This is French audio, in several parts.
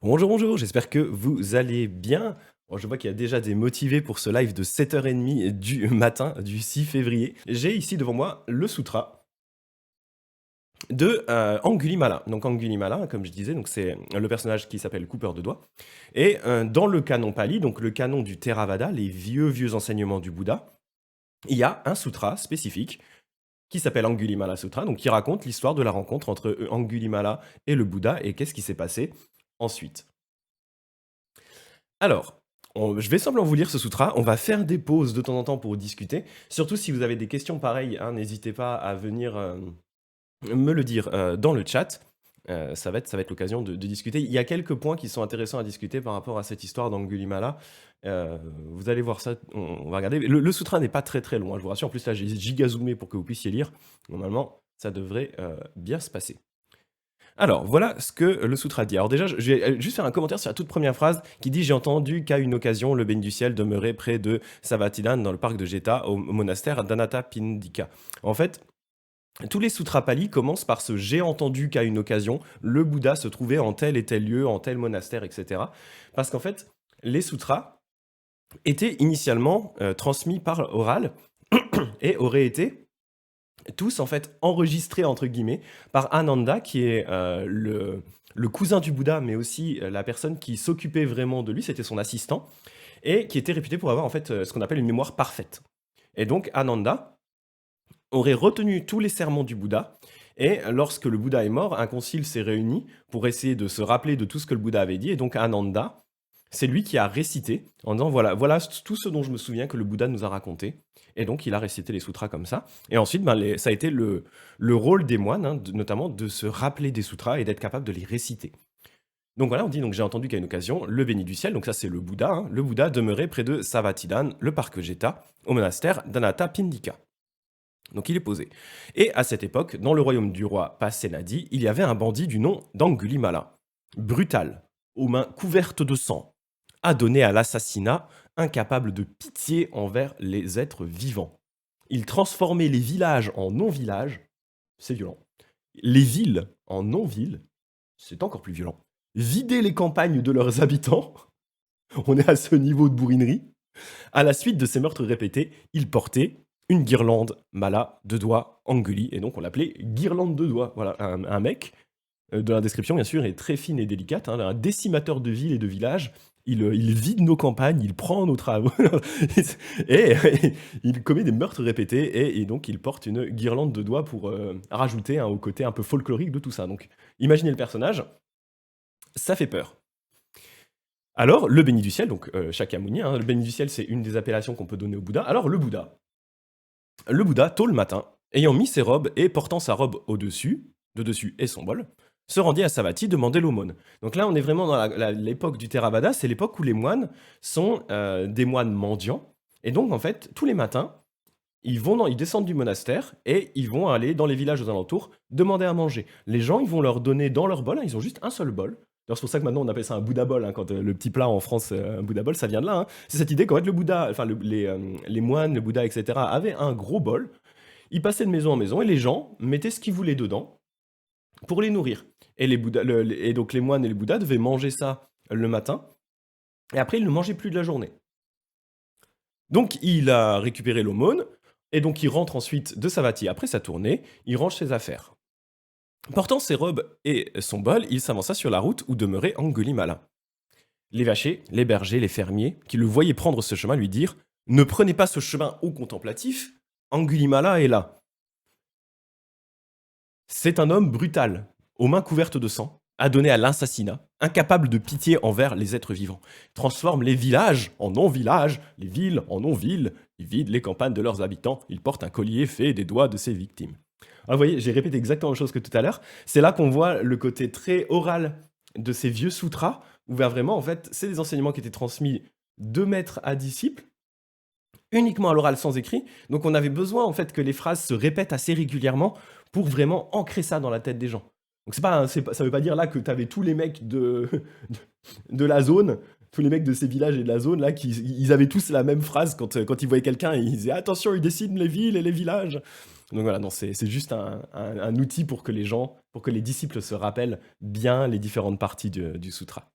Bonjour, bonjour, j'espère que vous allez bien. Bon, je vois qu'il y a déjà des motivés pour ce live de 7h30 du matin du 6 février. J'ai ici devant moi le sutra de Angulimala. Donc Angulimala, comme je disais, donc c'est le personnage qui s'appelle Coupeur de doigts. Et dans le canon pali, donc le canon du Theravada, les vieux enseignements du Bouddha, il y a un sutra spécifique qui s'appelle Angulimala Sutra, donc qui raconte l'histoire de la rencontre entre Angulimala et le Bouddha et qu'est-ce qui s'est passé ensuite. Alors, je vais simplement vous lire ce sutra. On va faire des pauses de temps en temps pour discuter. Surtout si vous avez des questions pareilles, hein, n'hésitez pas à venir me le dire dans le chat. Ça va être l'occasion de discuter. Il y a quelques points qui sont intéressants à discuter par rapport à cette histoire d'Angulimala. Vous allez voir ça, on va regarder. Le sutra n'est pas très très long, hein, je vous rassure. En plus, là, j'ai giga zoomé pour que vous puissiez lire. Normalement, ça devrait bien se passer. Alors, voilà ce que le sutra dit. Alors déjà, je vais juste faire un commentaire sur la toute première phrase qui dit: «J'ai entendu qu'à une occasion, le béni du ciel demeurait près de Savathidan dans le parc de Jeta, au monastère d'Anathapindika». En fait, tous les sutras palis commencent par ce «j'ai entendu qu'à une occasion, le Bouddha se trouvait en tel et tel lieu, en tel monastère», etc. Parce qu'en fait, les sutras étaient initialement transmis par oral et auraient été tous en fait enregistrés entre guillemets par Ananda qui est le cousin du Bouddha mais aussi la personne qui s'occupait vraiment de lui, c'était son assistant et qui était réputé pour avoir en fait ce qu'on appelle une mémoire parfaite. Et donc Ananda aurait retenu tous les sermons du Bouddha et lorsque le Bouddha est mort, un concile s'est réuni pour essayer de se rappeler de tout ce que le Bouddha avait dit et donc Ananda, c'est lui qui a récité en disant voilà tout ce dont je me souviens que le Bouddha nous a raconté. Et donc il a récité les sutras comme ça. Et ensuite, ben, ça a été le rôle des moines, hein, notamment de se rappeler des sutras et d'être capable de les réciter. Donc voilà, on dit donc j'ai entendu qu'à une occasion, le béni du ciel, donc ça c'est le Bouddha, hein, le Bouddha demeurait près de Savathidan, le parc Jeta, au monastère d'Anathapindika. Donc il est posé. Et à cette époque, dans le royaume du roi Pasenadi, il y avait un bandit du nom d'Angulimala. Brutal, aux mains couvertes de sang, adonné à l'assassinat, incapable de pitié envers les êtres vivants. Il transformait les villages en non-villages, c'est violent. Les villes en non-villes, c'est encore plus violent. Vider les campagnes de leurs habitants, on est à ce niveau de bourrinerie. À la suite de ces meurtres répétés, il portait une guirlande mala de doigts Anguli, et donc on l'appelait guirlande de doigts. Voilà, un mec, de la description bien sûr, est très fine et délicate, hein, un décimateur de villes et de villages. Il vide nos campagnes, il prend nos travaux, et il commet des meurtres répétés, et donc il porte une guirlande de doigts pour rajouter au côté un peu folklorique de tout ça. Donc imaginez le personnage, ça fait peur. Alors, le béni du ciel, donc Shakyamuni, hein, le béni du ciel, c'est une des appellations qu'on peut donner au Bouddha. Alors, le Bouddha, tôt le matin, ayant mis ses robes et portant sa robe au-dessus, de dessus et son bol, se rendit à Savatthi demander l'aumône. Donc là, on est vraiment dans l'époque du Theravada, c'est l'époque où les moines sont des moines mendiants. Et donc, en fait, tous les matins, ils descendent du monastère et ils vont aller dans les villages aux alentours demander à manger. Les gens, ils vont leur donner dans leur bol, hein, ils ont juste un seul bol. D'ailleurs, c'est pour ça que maintenant on appelle ça un Bouddha bol, hein, quand le petit plat en France, un Bouddha bol, ça vient de là, hein. C'est cette idée qu'en fait le Bouddha, enfin les moines, le Bouddha, etc., avaient un gros bol. Ils passaient de maison en maison et les gens mettaient ce qu'ils voulaient dedans pour les nourrir. Et, et donc les moines et les Bouddhas devaient manger ça le matin et après ils ne mangeaient plus de la journée. Donc il a récupéré l'aumône, et donc il rentre ensuite de Savatthi après sa tournée, il range ses affaires. Portant ses robes et son bol, il s'avança sur la route où demeurait Angulimala. Les vachers, les bergers, les fermiers, qui le voyaient prendre ce chemin, lui dirent: «Ne prenez pas ce chemin haut contemplatif, Angulimala est là. C'est un homme brutal, aux mains couvertes de sang, adonné à l'assassinat, incapable de pitié envers les êtres vivants. Transforme les villages en non-villages, les villes en non-villes, il vide les campagnes de leurs habitants, il porte un collier fait des doigts de ses victimes.» Alors vous voyez, j'ai répété exactement la chose que tout à l'heure. C'est là qu'on voit le côté très oral de ces vieux sutras, où vraiment, en fait, c'est des enseignements qui étaient transmis de maître à disciple, uniquement à l'oral sans écrit. Donc on avait besoin en fait que les phrases se répètent assez régulièrement pour vraiment ancrer ça dans la tête des gens. Donc ça veut pas dire là que tu avais tous les mecs de la zone, tous les mecs de ces villages et de la zone là, ils avaient tous la même phrase quand ils voyaient quelqu'un, ils disaient attention, il décide les villes et les villages. Donc voilà, non, c'est juste un outil pour que les gens, pour que les disciples se rappellent bien les différentes parties du sutra.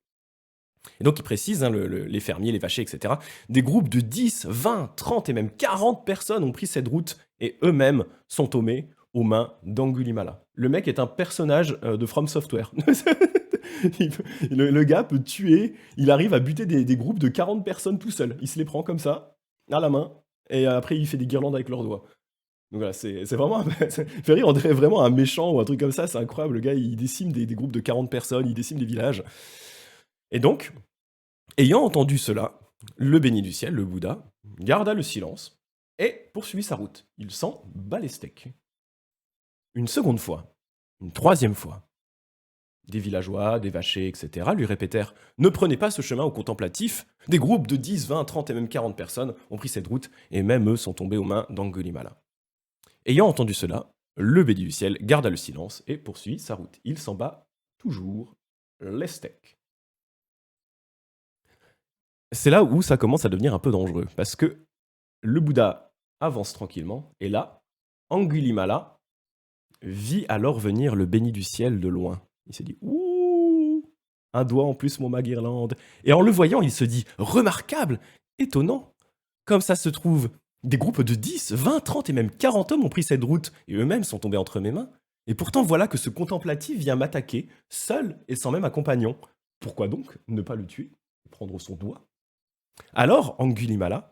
Et donc il précise, hein, les fermiers, les vachers, etc. Des groupes de 10, 20, 30 et même 40 personnes ont pris cette route et eux-mêmes sont tombés aux mains d'Angulimala. Le mec est un personnage de From Software. Le gars peut tuer, il arrive à buter des groupes de 40 personnes tout seul. Il se les prend comme ça, à la main, et après il fait des guirlandes avec leurs doigts. Donc voilà, c'est vraiment, ça fait rire, on dirait vraiment un méchant ou un truc comme ça, c'est incroyable. Le gars, il décime des groupes de 40 personnes, il décime des villages. Et donc, ayant entendu cela, le béni du ciel, le Bouddha, garda le silence et poursuivit sa route. Il s'en bat les steaks. Une seconde fois, une troisième fois, des villageois, des vachers, etc. lui répétèrent « Ne prenez pas ce chemin au contemplatif. Des groupes de 10, 20, 30 et même 40 personnes ont pris cette route et même eux sont tombés aux mains d'Angulimala. » Ayant entendu cela, le béni du ciel garda le silence et poursuivit sa route. Il s'en bat toujours les steaks. C'est là où ça commence à devenir un peu dangereux, parce que le Bouddha avance tranquillement, et là, Angulimala vit alors venir le béni du ciel de loin. Il se dit « Ouh, un doigt en plus, mon Maguirlande !» Et en le voyant, il se dit « Remarquable, étonnant, comme ça se trouve, des groupes de 10, 20, 30 et même 40 hommes ont pris cette route, et eux-mêmes sont tombés entre mes mains. Et pourtant voilà que ce contemplatif vient m'attaquer, seul et sans même un compagnon. Pourquoi donc ne pas le tuer et prendre son doigt ?» Alors Angulimala,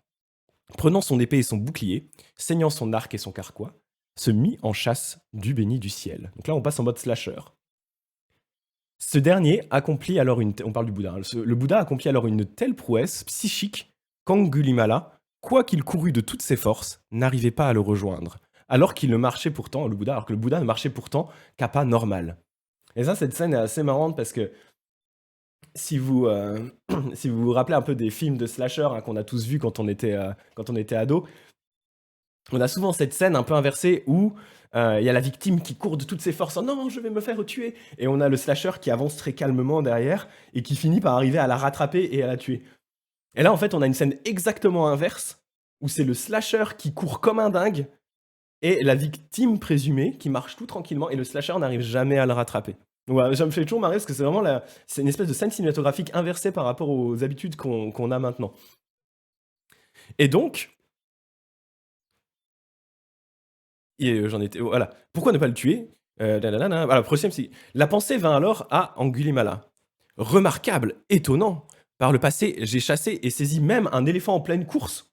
prenant son épée et son bouclier, saignant son arc et son carquois, se mit en chasse du béni du ciel. Donc là, on passe en mode slasher. Ce dernier accomplit alors on parle du Bouddha, hein, le Bouddha accomplit alors une telle prouesse psychique qu'Angulimala, quoi qu'il courût de toutes ses forces, n'arrivait pas à le rejoindre, alors qu'il ne marchait pourtant, alors que le Bouddha ne marchait pourtant qu'à pas normal. Et ça, cette scène est assez marrante parce que si vous, si vous vous rappelez un peu des films de slasher, hein, qu'on a tous vus quand on était ado, on a souvent cette scène un peu inversée où il y a la victime qui court de toutes ses forces, « Oh non, je vais me faire tuer !» Et on a le slasher qui avance très calmement derrière et qui finit par arriver à la rattraper et à la tuer. Et là, en fait, on a une scène exactement inverse, où c'est le slasher qui court comme un dingue et la victime présumée qui marche tout tranquillement et le slasher n'arrive jamais à le rattraper. Ouais, ça me fait toujours marrer parce que c'est vraiment c'est une espèce de scène cinématographique inversée par rapport aux habitudes qu'on a maintenant. Et donc, j'en étais, voilà. Pourquoi ne pas le tuer Voilà, prochaine, la pensée vint alors à Angulimala. Remarquable, étonnant. Par le passé, j'ai chassé et saisi même un éléphant en pleine course,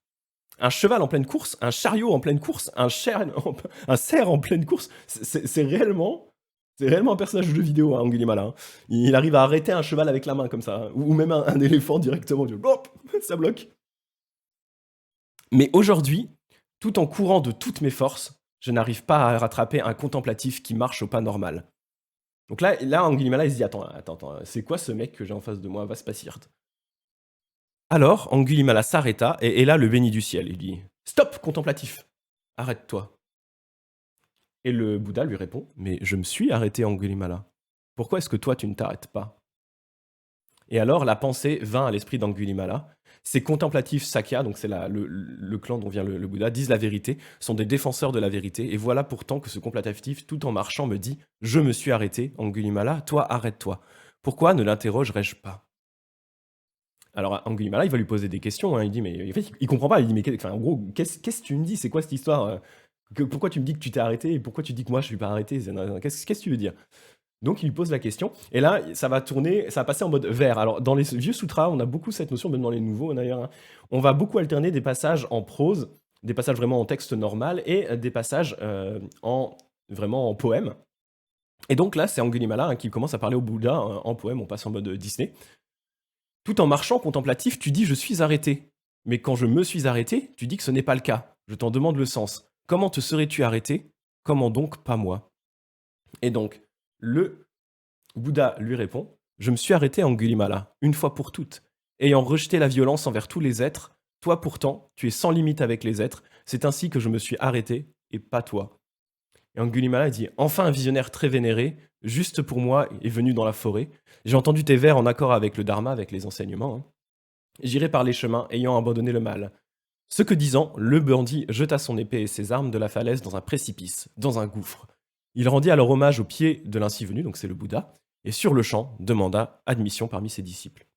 un cheval en pleine course, un chariot en pleine course, un cerf en pleine course. C'est réellement un personnage de jeu vidéo, hein, Angulimala. Hein. Il arrive à arrêter un cheval avec la main comme ça, hein, ou même un éléphant directement. Hop, ça bloque. Mais aujourd'hui, tout en courant de toutes mes forces, je n'arrive pas à rattraper un contemplatif qui marche au pas normal. Donc là Angulimala, il se dit, attends, c'est quoi ce mec que j'ai en face de moi, Vaspasirt? Alors, Angulimala s'arrêta, et là, le béni du ciel, il dit, stop, contemplatif, arrête-toi. Et le Bouddha lui répond, mais je me suis arrêté, Angulimala. Pourquoi est-ce que toi, tu ne t'arrêtes pas? Et alors, la pensée vint à l'esprit d'Angulimala. Ces contemplatifs Sakya, donc c'est le clan dont vient le Bouddha, disent la vérité, sont des défenseurs de la vérité. Et voilà pourtant que ce contemplatif, tout en marchant, me dit « Je me suis arrêté, Angulimala, toi, arrête-toi. Pourquoi ne l'interrogerais-je pas ?» Alors Angulimala, il va lui poser des questions. Hein. Il dit, mais en fait, il comprend pas. Il dit, mais en gros, qu'est-ce que tu me dis? C'est quoi cette histoire? Pourquoi tu me dis que tu t'es arrêté et pourquoi tu dis que moi je suis pas arrêté? Qu'est-ce que tu veux dire? Donc il lui pose la question, et là ça va passer en mode vers. Alors dans les vieux sutras, on a beaucoup cette notion, même dans les nouveaux d'ailleurs, hein. On va beaucoup alterner des passages en prose, des passages vraiment en texte normal, et des passages vraiment en poème. Et donc là, c'est Angulimala, hein, qui commence à parler au Bouddha en poème, on passe en mode Disney. Tout en marchant contemplatif, tu dis « je suis arrêté ». Mais quand je me suis arrêté, tu dis que ce n'est pas le cas. Je t'en demande le sens. Comment te serais-tu arrêté? Comment donc pas moi? Et donc, le Bouddha lui répond « Je me suis arrêté, Angulimala, une fois pour toutes. Ayant rejeté la violence envers tous les êtres, toi pourtant, tu es sans limite avec les êtres. C'est ainsi que je me suis arrêté, et pas toi. » Et Angulimala dit « Enfin un visionnaire très vénéré, juste pour moi, est venu dans la forêt. J'ai entendu tes vers en accord avec le Dharma, avec les enseignements. Hein. J'irai par les chemins, ayant abandonné le mal. » Ce que disant, le bandit jeta son épée et ses armes de la falaise dans un précipice, dans un gouffre. Il rendit alors hommage au pied de l'ainsi venu, donc c'est le Bouddha, et sur le champ demanda admission parmi ses disciples.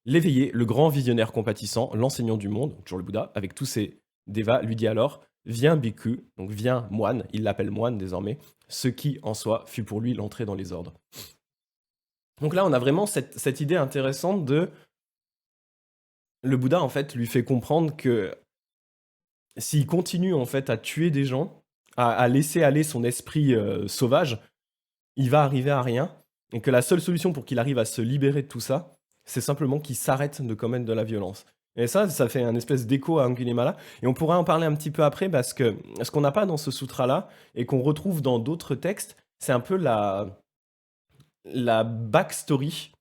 L'éveillé, le grand visionnaire compatissant, l'enseignant du monde, donc toujours le Bouddha, avec tous ses devas, lui dit alors: Viens, bhikkhu, donc viens, moine, il l'appelle moine désormais, ce qui, en soi, fut pour lui l'entrée dans les ordres. Donc là, on a vraiment cette idée intéressante de. Le Bouddha, en fait, lui fait comprendre que s'il continue, en fait, à tuer des gens, à laisser aller son esprit sauvage, il va arriver à rien. Et que la seule solution pour qu'il arrive à se libérer de tout ça, c'est simplement qu'il s'arrête de commettre de la violence. Et ça fait un espèce d'écho à Angulimala. Et on pourra en parler un petit peu après, parce que ce qu'on n'a pas dans ce sutra-là, et qu'on retrouve dans d'autres textes, c'est un peu la backstory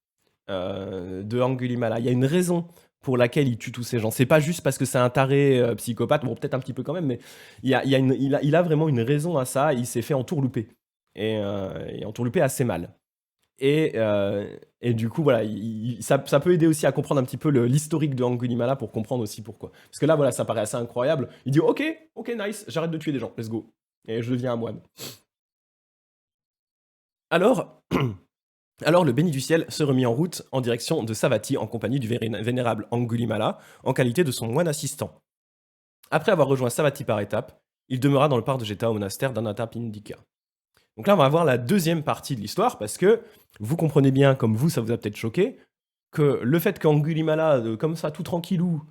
de Angulimala. Il y a une raison pour laquelle il tue tous ces gens. C'est pas juste parce que c'est un taré psychopathe, bon peut-être un petit peu quand même, mais il a vraiment une raison à ça. Il s'est fait entourlouper. Et entourlouper assez mal. Et du coup, voilà, ça peut aider aussi à comprendre un petit peu l'historique de Angulimala pour comprendre aussi pourquoi. Parce que là, voilà, ça paraît assez incroyable. Il dit ok, nice, j'arrête de tuer des gens, let's go. Et je deviens un moine. Alors, alors le béni du ciel se remit en route en direction de Savatthi en compagnie du vénérable Angulimala en qualité de son moine assistant. Après avoir rejoint Savatthi par étapes, il demeura dans le parc de Jeta au monastère d'Anathapindika. Donc là, on va voir la deuxième partie de l'histoire, parce que vous comprenez bien, comme vous, ça vous a peut-être choqué, que le fait qu'Angulimala, comme ça, tout tranquillou,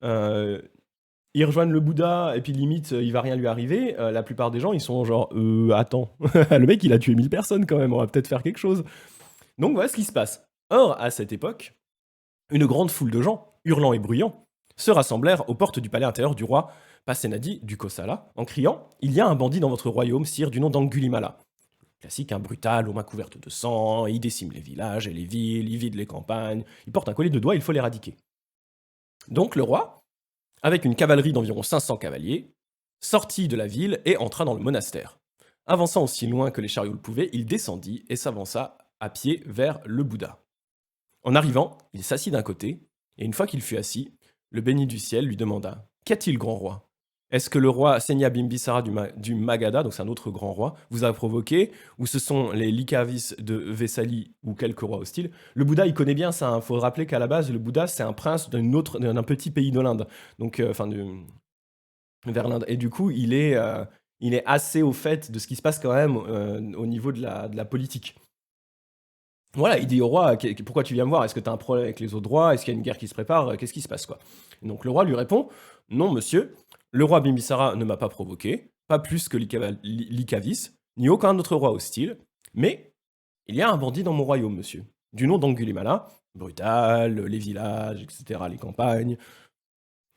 il rejoigne le Bouddha, et puis limite, il va rien lui arriver, la plupart des gens, ils sont genre, attends, le mec, il a tué 1000 personnes quand même, on va peut-être faire quelque chose. Donc voilà ce qui se passe. Or, à cette époque, une grande foule de gens, hurlant et bruyant, se rassemblèrent aux portes du palais intérieur du roi Pasenadi du Kosala, en criant « Il y a un bandit dans votre royaume, sire, du nom d'Angulimala. » Classique, un brutal, aux mains couvertes de sang, il décime les villages et les villes, il vide les campagnes, il porte un collier de doigts, il faut l'éradiquer. Donc le roi, avec une cavalerie d'environ 500 cavaliers, sortit de la ville et entra dans le monastère. Avançant aussi loin que les chariots le pouvaient, il descendit et s'avança à pied vers le Bouddha. En arrivant, il s'assit d'un côté, et une fois qu'il fut assis, le béni du ciel lui demanda « Qu'a-t-il, grand roi ? Est-ce que le roi Senya Bimbisara du Magadha, donc c'est un autre grand roi, vous a provoqué, ou ce sont les Likavis de Vesali ou quelques rois hostiles ?» Le Bouddha, il connaît bien ça, il faut rappeler qu'à la base, le Bouddha, c'est un prince d'un petit pays de l'Inde, donc vers l'Inde. Et du coup, il est assez au fait de ce qui se passe quand même au niveau de la politique. Voilà, il dit au roi, pourquoi tu viens me voir? Est-ce que tu as un problème avec les autres rois? Est-ce qu'il y a une guerre qui se prépare? Qu'est-ce qui se passe, quoi? Donc le roi lui répond, non, monsieur, le roi Bimbisara ne m'a pas provoqué, pas plus que Likavis, ni aucun autre roi hostile, mais il y a un bandit dans mon royaume, monsieur, du nom d'Angulimala, brutal, les villages, etc., les campagnes.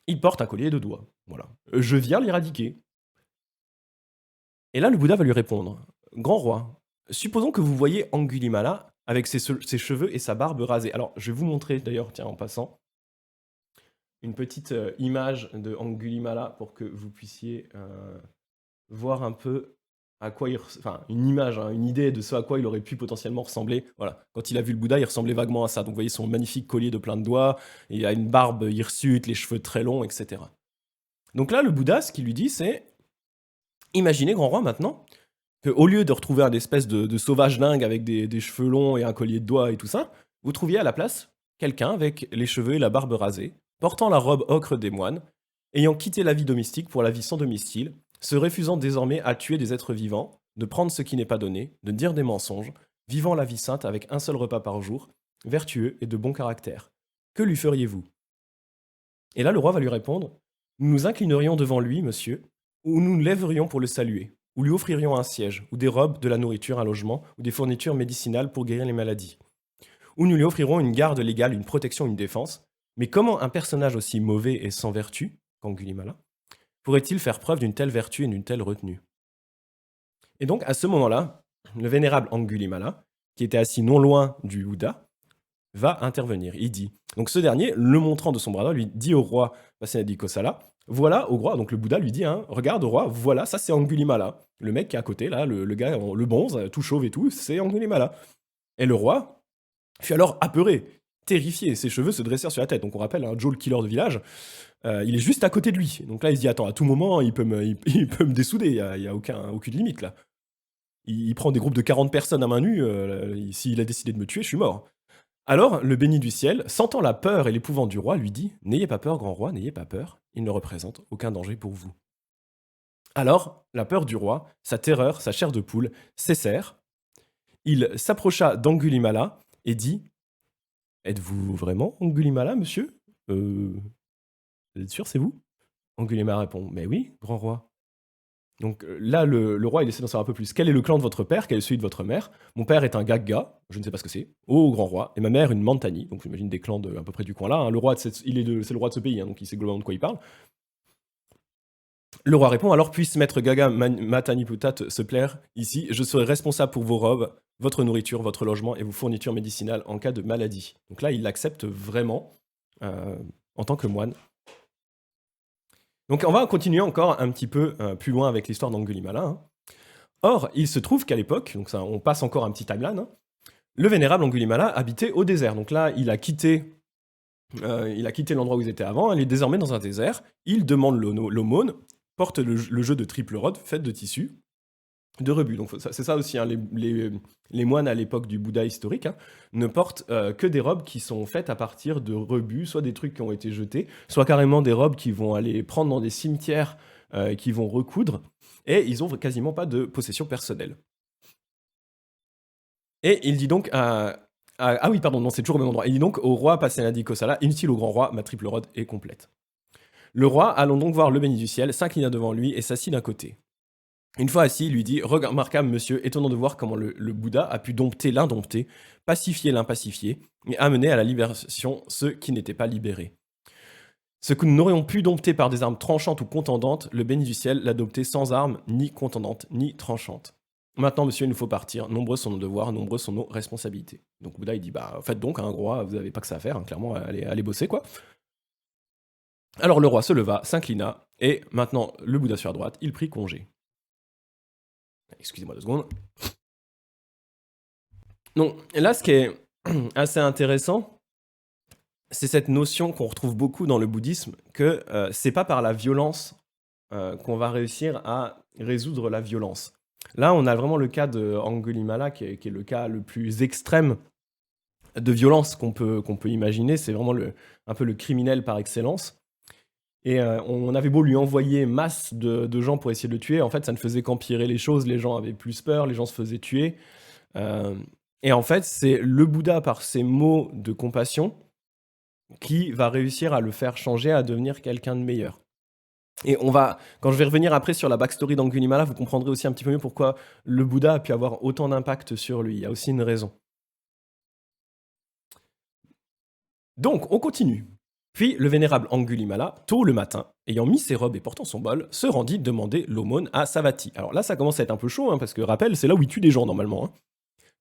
Il porte un collier de doigts, voilà. Je viens l'éradiquer. Et là, le Bouddha va lui répondre, grand roi, supposons que vous voyez Angulimala avec ses cheveux et sa barbe rasée. Alors, je vais vous montrer d'ailleurs, tiens, en passant, une petite image de Angulimala pour que vous puissiez voir un peu à quoi enfin, une image, hein, une idée de ce à quoi il aurait pu potentiellement ressembler. Voilà, quand il a vu le Bouddha, il ressemblait vaguement à ça. Donc, vous voyez son magnifique collier de plein de doigts, il a une barbe hirsute, les cheveux très longs, etc. Donc là, le Bouddha, ce qu'il lui dit, c'est imaginez, grand roi, maintenant, qu'au lieu de retrouver un espèce de sauvage dingue avec des cheveux longs et un collier de doigts et tout ça, vous trouviez à la place quelqu'un avec les cheveux et la barbe rasée, portant la robe ocre des moines, ayant quitté la vie domestique pour la vie sans domicile, se refusant désormais à tuer des êtres vivants, de prendre ce qui n'est pas donné, de dire des mensonges, vivant la vie sainte avec un seul repas par jour, vertueux et de bon caractère. Que lui feriez-vous? Et là, le roi va lui répondre, nous nous inclinerions devant lui, monsieur, ou nous nous lèverions pour le saluer, ou lui offririons un siège, ou des robes, de la nourriture, un logement, ou des fournitures médicinales pour guérir les maladies. Ou nous lui offrirons une garde légale, une protection, une défense. Mais comment un personnage aussi mauvais et sans vertu, qu'Angulimala, pourrait-il faire preuve d'une telle vertu et d'une telle retenue? Et donc, à ce moment-là, le vénérable Angulimala, qui était assis non loin du Bouddha, va intervenir. Il dit, donc ce dernier, le montrant de son bras droit, lui dit au roi Pasenadi Kosala, voilà, au roi, donc le Bouddha lui dit, hein, regarde au roi, voilà, ça c'est Angulimala. Le mec qui est à côté, là, le gars, le bonze, tout chauve et tout, c'est Angulimala. Et le roi fut alors apeuré, terrifié, ses cheveux se dressèrent sur la tête. Donc on rappelle, hein, Joe le killer de village, il est juste à côté de lui. Donc là il se dit, attends, à tout moment, il peut me dessouder, il n'y a aucune limite là. Il prend des groupes de 40 personnes à main nue, s'il a décidé de me tuer, je suis mort. Alors, le béni du ciel, sentant la peur et l'épouvante du roi, lui dit: N'ayez pas peur, grand roi, n'ayez pas peur, il ne représente aucun danger pour vous. Alors, la peur du roi, sa terreur, sa chair de poule, cessèrent. Il s'approcha d'Angulimala et dit: Êtes-vous vraiment Angulimala, monsieur? Vous êtes sûr, c'est vous? Angulimala répond: Mais oui, grand roi. Donc là, le roi, il essaie d'en savoir un peu plus. Quel est le clan de votre père? Quel est celui de votre mère? Mon père est un Gagga, je ne sais pas ce que c'est, au grand roi. Et ma mère, une Mantani, donc j'imagine des clans à peu près du coin là, hein. Le roi, c'est le roi de ce pays, hein, donc il sait globalement de quoi il parle. Le roi répond: Alors puisse maître Gaga Mataniputat se plaire ici, je serai responsable pour vos robes, votre nourriture, votre logement et vos fournitures médicinales en cas de maladie. Donc là, il l'accepte vraiment en tant que moine. Donc on va continuer encore un petit peu plus loin avec l'histoire d'Angulimala, hein. Or, il se trouve qu'à l'époque, donc ça, on passe encore un petit timeline, hein, le vénérable Angulimala habitait au désert. Donc là, il a quitté l'endroit où il était avant, il est désormais dans un désert, il demande l'aumône, porte le jeu de triple rod fait de tissu, de rebut. Donc c'est ça aussi, hein, les moines à l'époque du Bouddha historique, hein, ne portent que des robes qui sont faites à partir de rebuts, soit des trucs qui ont été jetés, soit carrément des robes qui vont aller prendre dans des cimetières, qui vont recoudre, et ils ont quasiment pas de possession personnelle. Et il dit donc ah oui, pardon, non, c'est toujours au même endroit. Il dit donc au roi Pasenadi Kosala: Inutile au grand roi, ma triple rod est complète. Le roi, allant donc voir le béni du ciel, s'inclina devant lui et s'assit d'un côté. Une fois assis, il lui dit: Remarquable, monsieur, étonnant de voir comment le Bouddha a pu dompter l'indompté, pacifier l'impacifié, et amener à la libération ceux qui n'étaient pas libérés. Ce que nous n'aurions pu dompter par des armes tranchantes ou contendantes, le béni du ciel l'a dompté sans armes, ni contendantes, ni tranchantes. Maintenant, monsieur, il nous faut partir. Nombreux sont nos devoirs, nombreux sont nos responsabilités. Donc Bouddha, il dit: Bah, faites donc, un roi, vous n'avez pas que ça à faire, hein, clairement, allez bosser, quoi. Alors le roi se leva, s'inclina, et maintenant, le Bouddha sur la droite, il prit congé. Excusez-moi 2 secondes. Donc là, ce qui est assez intéressant, c'est cette notion qu'on retrouve beaucoup dans le bouddhisme, que c'est pas par la violence qu'on va réussir à résoudre la violence. Là, on a vraiment le cas de Angulimala, qui est le cas le plus extrême de violence qu'on peut imaginer. C'est vraiment un peu le criminel par excellence. Et on avait beau lui envoyer masse de gens pour essayer de le tuer, en fait, ça ne faisait qu'empirer les choses. Les gens avaient plus peur, les gens se faisaient tuer. Et en fait, c'est le Bouddha, par ses mots de compassion, qui va réussir à le faire changer, à devenir quelqu'un de meilleur. Et quand je vais revenir après sur la backstory d'Angulimala, vous comprendrez aussi un petit peu mieux pourquoi le Bouddha a pu avoir autant d'impact sur lui. Il y a aussi une raison. Donc, on continue. Puis le vénérable Angulimala, tôt le matin, ayant mis ses robes et portant son bol, se rendit demander l'aumône à Savatthi. Alors là, ça commence à être un peu chaud, hein, parce que, rappel, c'est là où il tue des gens normalement, hein.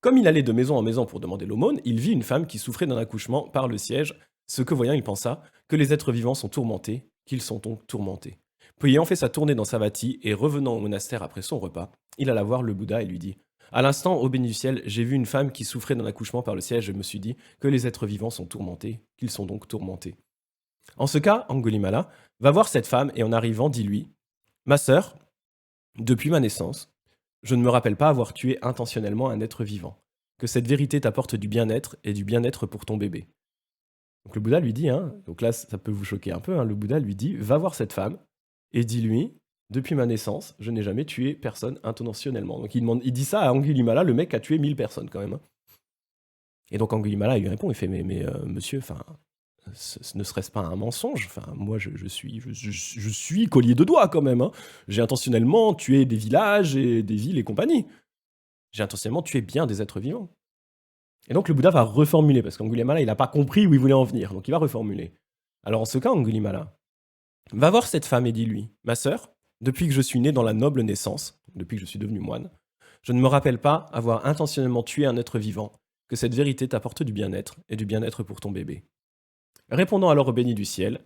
Comme il allait de maison en maison pour demander l'aumône, il vit une femme qui souffrait d'un accouchement par le siège, ce que voyant, il pensa que les êtres vivants sont tourmentés, qu'ils sont donc tourmentés. Puis ayant fait sa tournée dans Savatthi et revenant au monastère après son repas, il alla voir le Bouddha et lui dit: À l'instant, au béni du ciel, j'ai vu une femme qui souffrait d'un accouchement par le siège, je me suis dit que les êtres vivants sont tourmentés, qu'ils sont donc tourmentés. En ce cas, Angulimala va voir cette femme et en arrivant, dis-lui: Ma sœur, depuis ma naissance, je ne me rappelle pas avoir tué intentionnellement un être vivant. Que cette vérité t'apporte du bien-être et du bien-être pour ton bébé. Donc le Bouddha lui dit, hein, donc là ça peut vous choquer un peu, hein, le Bouddha lui dit: Va voir cette femme et dis-lui: Depuis ma naissance, je n'ai jamais tué personne intentionnellement. Donc il dit ça à Angulimala, le mec a tué 1000 personnes quand même, hein. Et donc Angulimala il lui répond, il fait: Mais monsieur, enfin, ne serait-ce pas un mensonge? Enfin, moi, je suis collier de doigts quand même, hein. J'ai intentionnellement tué des villages et des villes et compagnie. J'ai intentionnellement tué bien des êtres vivants. Et donc le Bouddha va reformuler, parce qu'Angulimala, il n'a pas compris où il voulait en venir, donc il va reformuler. Alors en ce cas, Angulimala, va voir cette femme et dis-lui: Ma sœur, depuis que je suis né dans la noble naissance, depuis que je suis devenu moine, je ne me rappelle pas avoir intentionnellement tué un être vivant, que cette vérité t'apporte du bien-être et du bien-être pour ton bébé. Répondant alors au béni du ciel,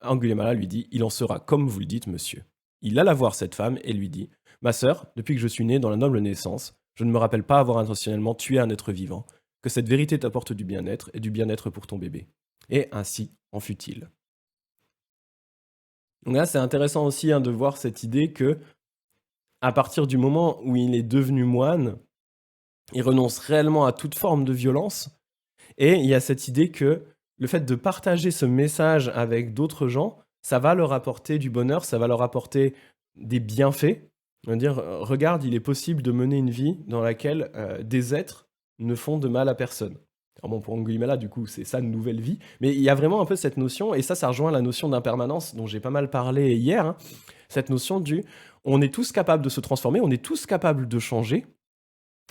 Angulimala lui dit: Il en sera comme vous le dites, monsieur. Il alla voir cette femme et lui dit: Ma sœur, depuis que je suis né dans la noble naissance, je ne me rappelle pas avoir intentionnellement tué un être vivant, que cette vérité t'apporte du bien-être et du bien-être pour ton bébé. Et ainsi en fut-il. Donc là, c'est intéressant aussi, hein, de voir cette idée que, à partir du moment où il est devenu moine, il renonce réellement à toute forme de violence. Et il y a cette idée que le fait de partager ce message avec d'autres gens, ça va leur apporter du bonheur, ça va leur apporter des bienfaits. On va dire, regarde, il est possible de mener une vie dans laquelle des êtres ne font de mal à personne. Alors bon, pour Angulimala, du coup, c'est ça une nouvelle vie. Mais il y a vraiment un peu cette notion, et ça rejoint la notion d'impermanence dont j'ai pas mal parlé hier, hein. Cette notion du on est tous capables de se transformer, on est tous capables de changer.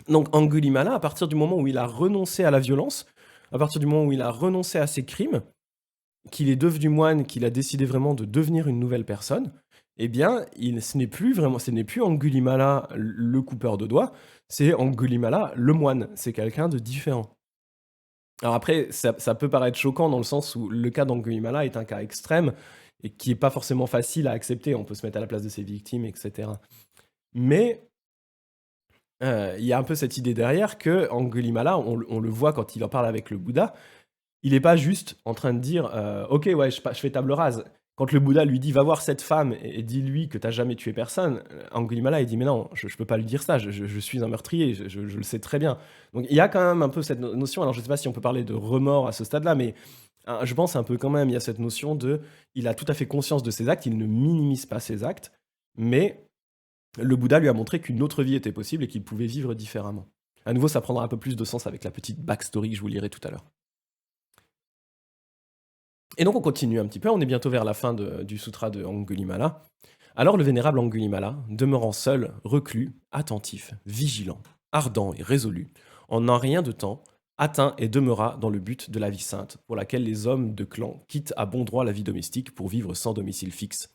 Donc Angulimala, à partir du moment où il a renoncé à la violence, à partir du moment où il a renoncé à ses crimes, qu'il est devenu moine, qu'il a décidé vraiment de devenir une nouvelle personne, eh bien, ce n'est plus vraiment, ce n'est plus Angulimala le coupeur de doigts, c'est Angulimala le moine. C'est quelqu'un de différent. Alors après, ça peut paraître choquant dans le sens où le cas d'Angulimala est un cas extrême et qui n'est pas forcément facile à accepter. On peut se mettre à la place de ses victimes, etc. Mais il y a un peu cette idée derrière que Angulimala, on le voit quand il en parle avec le Bouddha, il n'est pas juste en train de dire ok, ouais, je fais table rase. Quand le Bouddha lui dit va voir cette femme et dis-lui que tu n'as jamais tué personne, Angulimala il dit mais non, je ne peux pas lui dire ça, je suis un meurtrier, je le sais très bien. Donc il y a quand même un peu cette notion, alors je ne sais pas si on peut parler de remords à ce stade-là, mais je pense un peu quand même, il y a cette notion de il a tout à fait conscience de ses actes, il ne minimise pas ses actes, mais le Bouddha lui a montré qu'une autre vie était possible et qu'il pouvait vivre différemment. À nouveau, ça prendra un peu plus de sens avec la petite backstory que je vous lirai tout à l'heure. Et donc on continue un petit peu, on est bientôt vers la fin du sutra de Angulimala. Alors le vénérable Angulimala, demeurant seul, reclus, attentif, vigilant, ardent et résolu, en un rien de temps, atteint et demeura dans le but de la vie sainte, pour laquelle les hommes de clan quittent à bon droit la vie domestique pour vivre sans domicile fixe.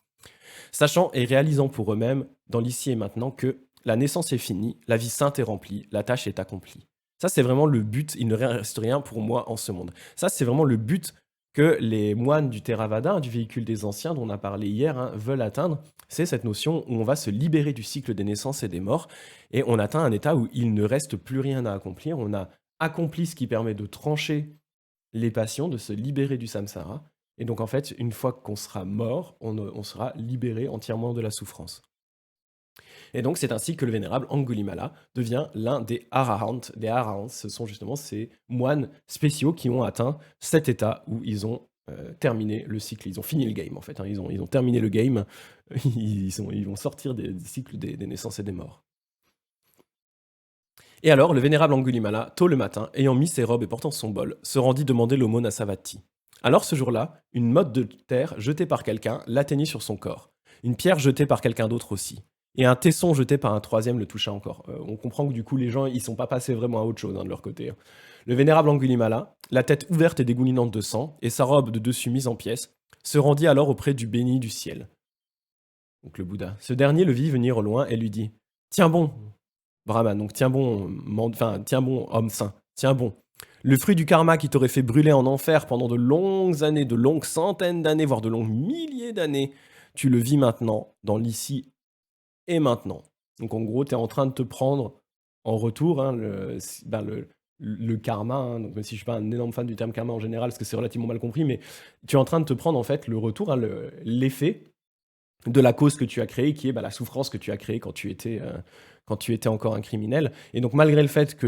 Sachant et réalisant pour eux-mêmes, dans l'ici et maintenant, que la naissance est finie, la vie sainte est remplie, la tâche est accomplie. Ça, c'est vraiment le but, il ne reste rien pour moi en ce monde. Ça, c'est vraiment le but que les moines du Theravada, du véhicule des anciens dont on a parlé hier, hein, veulent atteindre. C'est cette notion où on va se libérer du cycle des naissances et des morts, et on atteint un état où il ne reste plus rien à accomplir. On a accompli ce qui permet de trancher les passions, de se libérer du samsara. Et donc en fait, une fois qu'on sera mort, on sera libéré entièrement de la souffrance. Et donc c'est ainsi que le vénérable Angulimala devient l'un des arahants. Des arahants, ce sont justement ces moines spéciaux qui ont atteint cet état où ils ont terminé le cycle, ils ont fini le game en fait, hein. Ils ont terminé le game, ils vont sortir des cycles des naissances et des morts. Et alors, le vénérable Angulimala, tôt le matin, ayant mis ses robes et portant son bol, se rendit demander l'aumône à Savatthi. Alors ce jour-là, une motte de terre jetée par quelqu'un l'atteignit sur son corps. Une pierre jetée par quelqu'un d'autre aussi. Et un tesson jeté par un troisième le toucha encore. On comprend que du coup, les gens, ils sont pas passés vraiment à autre chose, hein, de leur côté, hein. Le vénérable Angulimala, la tête ouverte et dégoulinante de sang, et sa robe de dessus mise en pièces, se rendit alors auprès du béni du ciel. Donc le Bouddha. Ce dernier le vit venir au loin et lui dit « Tiens bon, Brahman, donc tiens bon, tiens bon, homme saint, tiens bon. Le fruit du karma qui t'aurait fait brûler en enfer pendant de longues années, de longues centaines d'années, voire de longues milliers d'années, tu le vis maintenant, dans l'ici et maintenant. Donc en gros, tu es en train de te prendre en retour, hein, le karma, hein, donc même si je suis pas un énorme fan du terme karma en général, parce que c'est relativement mal compris, mais tu es en train de te prendre en fait le retour, hein, l'effet de la cause que tu as créée, qui est la souffrance que tu as créée quand tu étais encore un criminel. Et donc malgré le fait que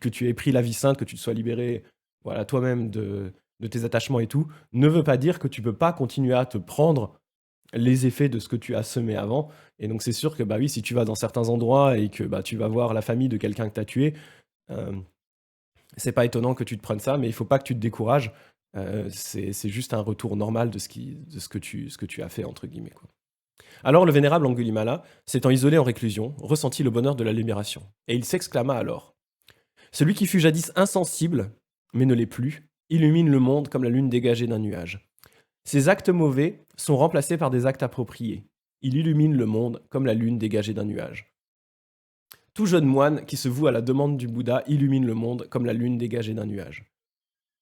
que tu aies pris la vie sainte, que tu te sois libéré, voilà, toi-même de tes attachements et tout, ne veut pas dire que tu peux pas continuer à te prendre les effets de ce que tu as semé avant. Et donc c'est sûr que oui, si tu vas dans certains endroits et que tu vas voir la famille de quelqu'un que tu as tué, euh, c'est pas étonnant que tu te prennes ça, mais il faut pas que tu te décourages. C'est juste un retour normal de ce que tu as fait, entre guillemets, quoi. Alors le vénérable Angulimala, s'étant isolé en réclusion, ressentit le bonheur de la libération. Et il s'exclama alors: celui qui fut jadis insensible, mais ne l'est plus, illumine le monde comme la lune dégagée d'un nuage. Ses actes mauvais sont remplacés par des actes appropriés. Il illumine le monde comme la lune dégagée d'un nuage. Tout jeune moine qui se voue à la demande du Bouddha illumine le monde comme la lune dégagée d'un nuage.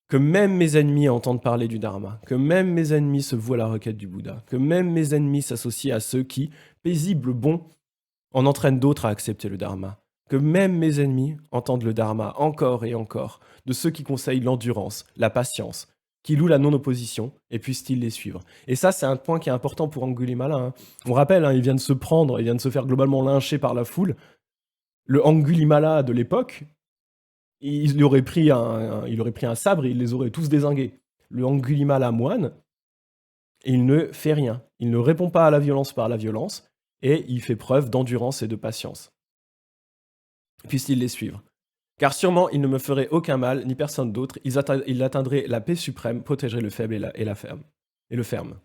Que même mes ennemis entendent parler du Dharma, que même mes ennemis se vouent à la requête du Bouddha, que même mes ennemis s'associent à ceux qui, paisibles bons, en entraînent d'autres à accepter le Dharma, que même mes ennemis entendent le Dharma encore et encore, de ceux qui conseillent l'endurance, la patience, qui louent la non-opposition, et puissent-ils les suivre. Et ça, c'est un point qui est important pour Angulimala, hein. On rappelle, hein, il vient de se prendre, il vient de se faire globalement lyncher par la foule. Le Angulimala de l'époque, il aurait pris un sabre et il les aurait tous dézingués. Le Angulimala moine, il ne fait rien. Il ne répond pas à la violence par la violence et il fait preuve d'endurance et de patience. Puissent-ils les suivre. Car sûrement, il ne me ferait aucun mal, ni personne d'autre. Il atteindrait la paix suprême, protégerait le faible et le ferme.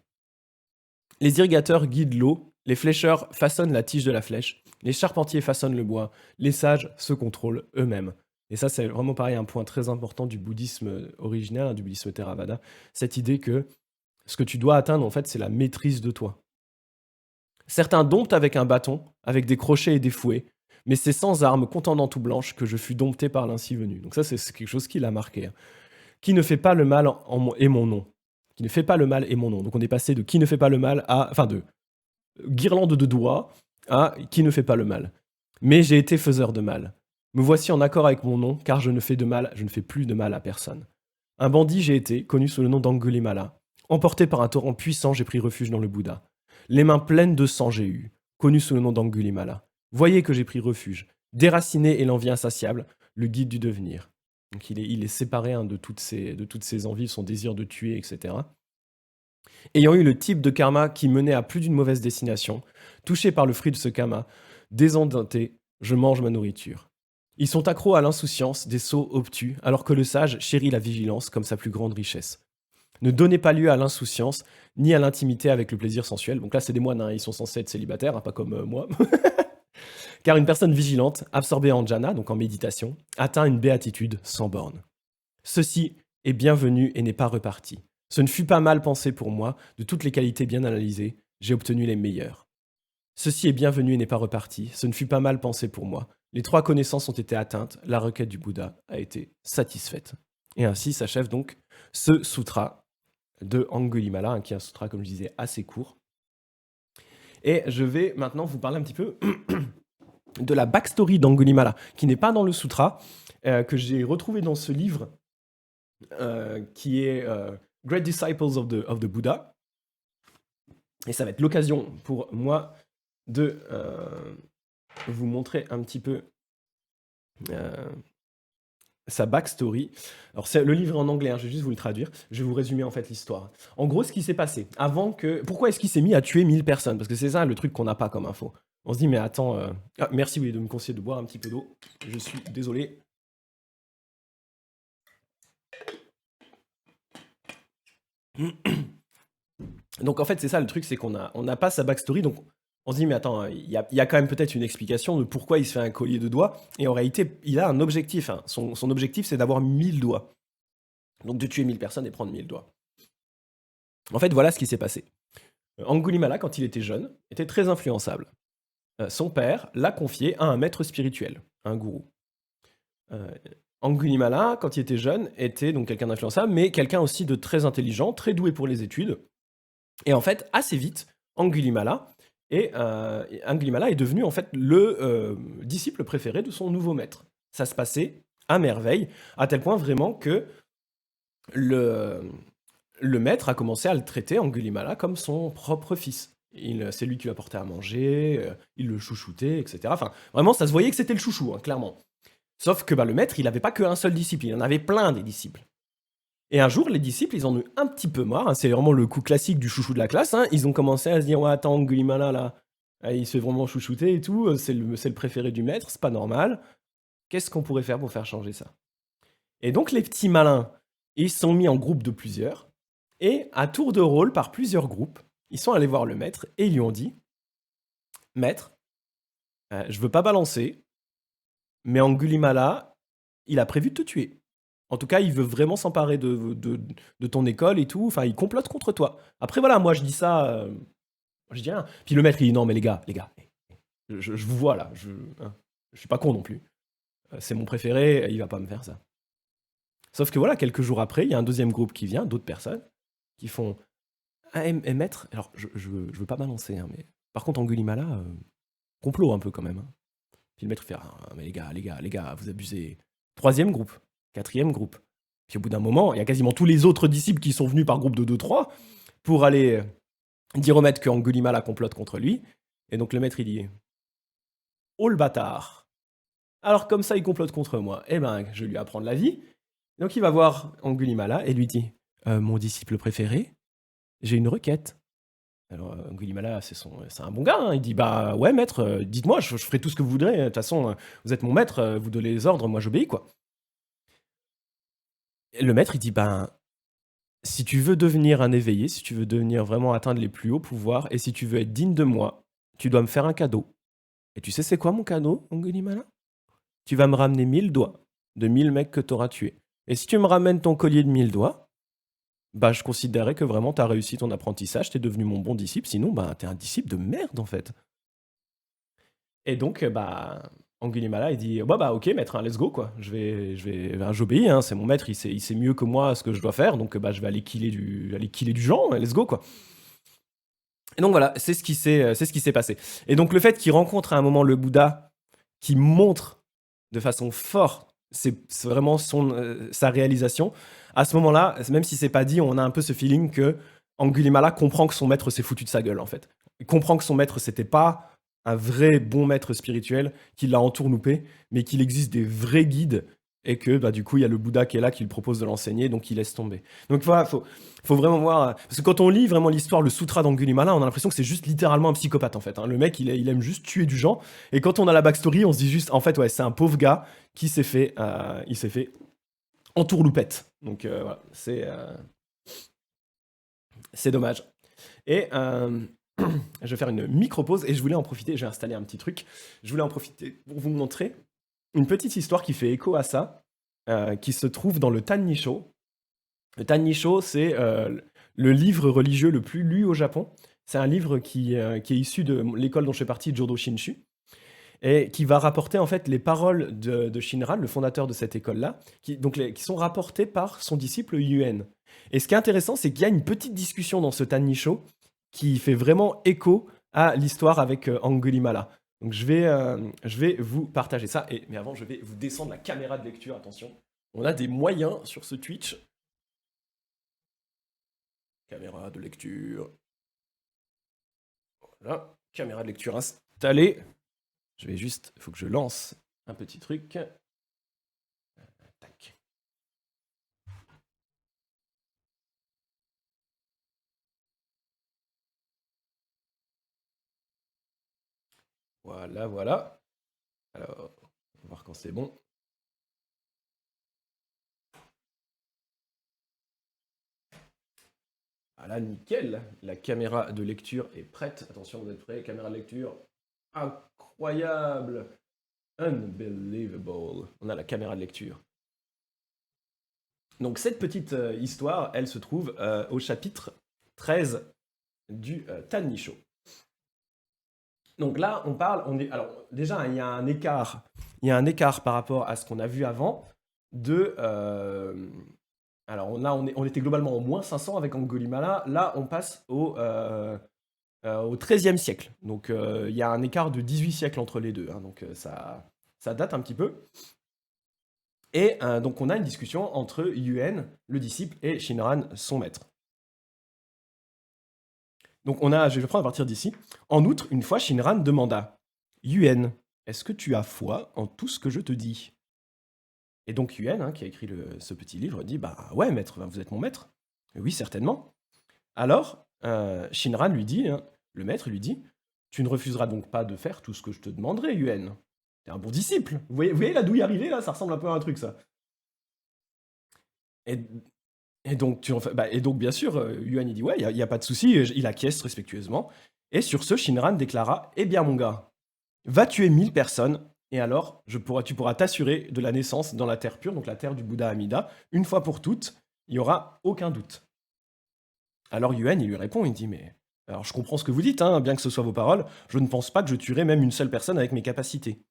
Les irrigateurs guident l'eau, les flécheurs façonnent la tige de la flèche, les charpentiers façonnent le bois, les sages se contrôlent eux-mêmes. Et ça, c'est vraiment pareil, un point très important du bouddhisme original, hein, du bouddhisme Theravada, cette idée que ce que tu dois atteindre, en fait, c'est la maîtrise de toi. Certains domptent avec un bâton, avec des crochets et des fouets, mais c'est sans armes, contendant tout blanche, que je fus dompté par l'ainsi venu. Donc ça, c'est quelque chose qui l'a marqué. Hein. Qui ne fait pas le mal est mon nom. Qui ne fait pas le mal est mon nom. Donc on est passé de qui ne fait pas le mal à... Enfin, de guirlande de doigts à qui ne fait pas le mal. Mais j'ai été faiseur de mal. Me voici en accord avec mon nom, car je ne fais plus de mal à personne. Un bandit j'ai été, connu sous le nom d'Angulimala. Emporté par un torrent puissant, j'ai pris refuge dans le Bouddha. Les mains pleines de sang j'ai eu, connu sous le nom d'Angulimala. Voyez que j'ai pris refuge, déraciné et l'envie insatiable, le guide du devenir. Donc il est séparé hein, de toutes ses envies, son désir de tuer, etc. Ayant eu le type de karma qui menait à plus d'une mauvaise destination, touché par le fruit de ce karma, désendenté, je mange ma nourriture. Ils sont accros à l'insouciance, des sots obtus, alors que le sage chérit la vigilance comme sa plus grande richesse. Ne donnez pas lieu à l'insouciance, ni à l'intimité avec le plaisir sensuel. Donc là, c'est des moines, hein, ils sont censés être célibataires, hein, pas comme moi. Car une personne vigilante, absorbée en jhana, donc en méditation, atteint une béatitude sans borne. Ceci est bienvenu et n'est pas reparti. Ce ne fut pas mal pensé pour moi, de toutes les qualités bien analysées, j'ai obtenu les meilleures. Ceci est bienvenu et n'est pas reparti, ce ne fut pas mal pensé pour moi. Les 3 connaissances ont été atteintes, la requête du Bouddha a été satisfaite. Et ainsi s'achève donc ce sutra de Angulimala, hein, qui est un sutra, comme je disais, assez court. Et je vais maintenant vous parler un petit peu de la backstory d'Angulimala, qui n'est pas dans le sutra, que j'ai retrouvé dans ce livre, qui est Great Disciples of the Buddha. Et ça va être l'occasion pour moi de vous montrer un petit peu sa backstory. Alors, le livre est en anglais, hein, je vais juste vous le traduire. Je vais vous résumer en fait l'histoire. En gros, ce qui s'est passé, pourquoi est-ce qu'il s'est mis à tuer 1000 personnes? Parce que c'est ça le truc qu'on n'a pas comme info. On se dit, mais attends... merci oui, de me conseiller de boire un petit peu d'eau. Je suis désolé. Donc en fait, c'est ça le truc, c'est qu'on n'a pas sa backstory, donc on se dit, mais attends, il y a quand même peut-être une explication de pourquoi il se fait un collier de doigts, et en réalité, il a un objectif. Hein. Son objectif, c'est d'avoir 1000 doigts. Donc de tuer 1000 personnes et prendre 1000 doigts. En fait, voilà ce qui s'est passé. Angulimala, quand il était jeune, était très influençable. Son père l'a confié à un maître spirituel, un gourou. Angulimala, quand il était jeune, était donc quelqu'un d'influençable, mais quelqu'un aussi de très intelligent, très doué pour les études. Et en fait, assez vite, Angulimala est devenu en fait le disciple préféré de son nouveau maître. Ça se passait à merveille, à tel point vraiment que le maître a commencé à le traiter, Angulimala, comme son propre fils. C'est lui qui lui apportait à manger, il le chouchoutait, etc. Enfin, vraiment, ça se voyait que c'était le chouchou, hein, clairement. Sauf que le maître, il n'avait pas qu'un seul disciple, il en avait plein des disciples. Et un jour, les disciples, ils en ont eu un petit peu marre, hein, c'est vraiment le coup classique du chouchou de la classe, hein, ils ont commencé à se dire « Ouais, attends, Angulimala, là, il se fait vraiment chouchouter et tout, c'est le préféré du maître, c'est pas normal. Qu'est-ce qu'on pourrait faire pour faire changer ça ?» Et donc, les petits malins, ils se sont mis en groupe de plusieurs, et à tour de rôle, par plusieurs groupes, ils sont allés voir le maître, et ils lui ont dit « Maître, je veux pas balancer, mais Angulimala, il a prévu de te tuer. En tout cas, il veut vraiment s'emparer de ton école et tout. Enfin, il complote contre toi. Après, voilà, moi, je dis ça... je dis rien. Puis le maître, il dit, non, mais les gars, je vous vois, là. Je suis pas con non plus. C'est mon préféré, il va pas me faire ça. Sauf que voilà, quelques jours après, il y a un deuxième groupe qui vient, d'autres personnes, qui font... Ah, et maître, alors, je veux pas balancer, hein, mais... Par contre, Angulimala, complot un peu quand même. Hein. Puis le maître fait, ah, mais les gars, vous abusez. Troisième groupe, quatrième groupe. Puis au bout d'un moment, il y a quasiment tous les autres disciples qui sont venus par groupe de 2-3 pour aller dire au maître que Angulimala complote contre lui. Et donc le maître, il dit, oh le bâtard, Alors comme ça, il complote contre moi. Eh ben, je lui apprends de la vie. Donc il va voir Angulimala et lui dit, mon disciple préféré, j'ai une requête. Alors Angulimala, c'est un bon gars, hein. Il dit, bah ouais maître, dites-moi, je ferai tout ce que vous voudrez. De toute façon, vous êtes mon maître, vous donnez les ordres, moi j'obéis quoi. Et le maître, il dit, ben, si tu veux devenir un éveillé, si tu veux devenir vraiment atteindre les plus hauts pouvoirs, et si tu veux être digne de moi, tu dois me faire un cadeau. Et tu sais c'est quoi mon cadeau, Angulimala? Tu vas me ramener 1000 doigts de 1000 mecs que t'auras tués. Et si tu me ramènes ton collier de 1000 doigts, bah je considérerais que vraiment t'as réussi ton apprentissage, t'es devenu mon bon disciple, sinon bah t'es un disciple de merde en fait. Et donc bah Angulimala il dit bah ok maître, hein, let's go quoi, ben, j'obéis, hein, c'est mon maître, il sait mieux que moi ce que je dois faire, donc bah je vais aller killer du gens, let's go quoi. Et donc voilà, c'est ce qui s'est passé. Et donc le fait qu'il rencontre à un moment le Bouddha, qui montre de façon forte, c'est vraiment sa réalisation. À ce moment-là, même si c'est pas dit, on a un peu ce feeling que Angulimala comprend que son maître s'est foutu de sa gueule en fait. Il comprend que son maître c'était pas un vrai bon maître spirituel, qu'il l'a entourloupé, mais qu'il existe des vrais guides et que bah, du coup il y a le Bouddha qui est là qui lui propose de l'enseigner, donc il laisse tomber. Donc voilà, faut vraiment voir. Parce que quand on lit vraiment l'histoire, le sutra d'Angulimala, on a l'impression que c'est juste littéralement un psychopathe en fait, hein. Le mec, il aime juste tuer du gens. Et quand on a la backstory, on se dit juste, en fait, ouais, c'est un pauvre gars qui il s'est fait entourloupette. Donc voilà, c'est dommage. Et je vais faire une micro-pause et je voulais en profiter, j'ai installé un petit truc. Je voulais en profiter pour vous montrer une petite histoire qui fait écho à ça, qui se trouve dans le Tannisho. Le Tannisho, c'est le livre religieux le plus lu au Japon. C'est un livre qui est issu de l'école dont je fais partie, Jodo Shinshu, et qui va rapporter en fait les paroles de Shinran, le fondateur de cette école-là, qui sont rapportées par son disciple Yuen. Et ce qui est intéressant, c'est qu'il y a une petite discussion dans ce Tannisho qui fait vraiment écho à l'histoire avec Angulimala. Donc je vais vous partager ça, mais avant je vais vous descendre la caméra de lecture, attention. On a des moyens sur ce Twitch. Caméra de lecture. Voilà, caméra de lecture installée. Je vais juste, il faut que je lance un petit truc. Tac. Voilà, voilà. Alors, on va voir quand c'est bon. Voilà, nickel. La caméra de lecture est prête. Attention, vous êtes prêts? Caméra de lecture. Incroyable. Unbelievable. On a la caméra de lecture. Donc cette petite histoire, elle se trouve au chapitre 13 du Tannisho. Donc là, alors déjà, il y a un écart par rapport à ce qu'on a vu avant alors on était globalement au moins 500 avec Angulimala, là on passe au XIIIe siècle. Donc il y a un écart de 18 siècles entre les deux, hein, donc ça date un petit peu. Et donc on a une discussion entre Yuen, le disciple, et Shinran, son maître. Donc je vais prendre à partir d'ici. En outre, une fois, Shinran demanda « Yuen, est-ce que tu as foi en tout ce que je te dis ?» Et donc Yuen, hein, qui a écrit ce petit livre, dit « Bah ouais, maître, vous êtes mon maître. » Oui, certainement. Alors, Shinran lui dit, hein, le maître lui dit « Tu ne refuseras donc pas de faire tout ce que je te demanderai, Yuen. T'es un bon disciple. Vous voyez là d'où il arrivé, là? Ça ressemble un peu à un truc, ça. » Et donc, bien sûr, Yuan il dit ouais, il y a pas de souci, il acquiesce respectueusement. Et sur ce, Shinran déclara eh bien, mon gars, va tuer 1000 personnes, et alors tu pourras t'assurer de la naissance dans la terre pure, donc la terre du Bouddha Amida, une fois pour toutes, il n'y aura aucun doute. Alors Yuan, il lui répond, il dit mais. Alors je comprends ce que vous dites, hein, bien que ce soit vos paroles, je ne pense pas que je tuerai même une seule personne avec mes capacités.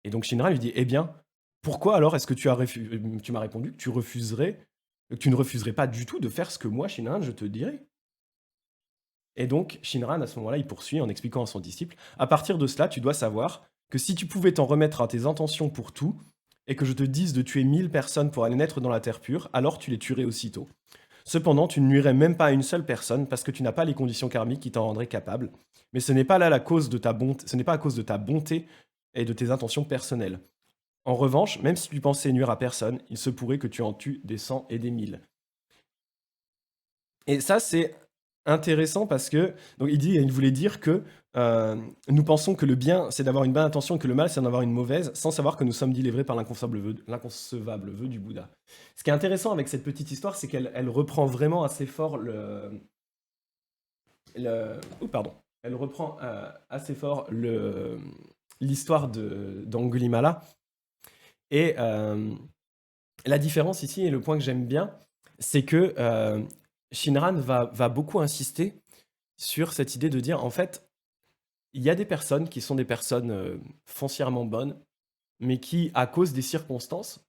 Et donc Shinran lui dit eh bien, pourquoi alors est-ce que tu m'as répondu que tu ne refuserais pas du tout de faire ce que moi, Shinran, je te dirais? Et donc, Shinran, à ce moment-là, il poursuit en expliquant à son disciple, à partir de cela, tu dois savoir que si tu pouvais t'en remettre à tes intentions pour tout, et que je te dise de tuer 1000 personnes pour aller naître dans la terre pure, alors tu les tuerais aussitôt. Cependant, tu ne nuirais même pas à une seule personne parce que tu n'as pas les conditions karmiques qui t'en rendraient capable. Mais ce n'est pas là la cause de ta bonté, ce n'est pas à cause de ta bonté et de tes intentions personnelles. En revanche, même si tu pensais nuire à personne, il se pourrait que tu en tues des cent et des mille. Et ça, c'est intéressant parce que donc il voulait dire que nous pensons que le bien, c'est d'avoir une bonne intention et que le mal, c'est d'en avoir une mauvaise, sans savoir que nous sommes délivrés par l'inconcevable vœu du Bouddha. Ce qui est intéressant avec cette petite histoire, c'est qu'elle reprend vraiment assez fort oh, pardon. Elle reprend assez fort l'histoire d'Angulimala. Et la différence ici, et le point que j'aime bien, c'est que Shinran va beaucoup insister sur cette idée de dire, en fait, il y a des personnes qui sont des personnes foncièrement bonnes, mais qui, à cause des circonstances,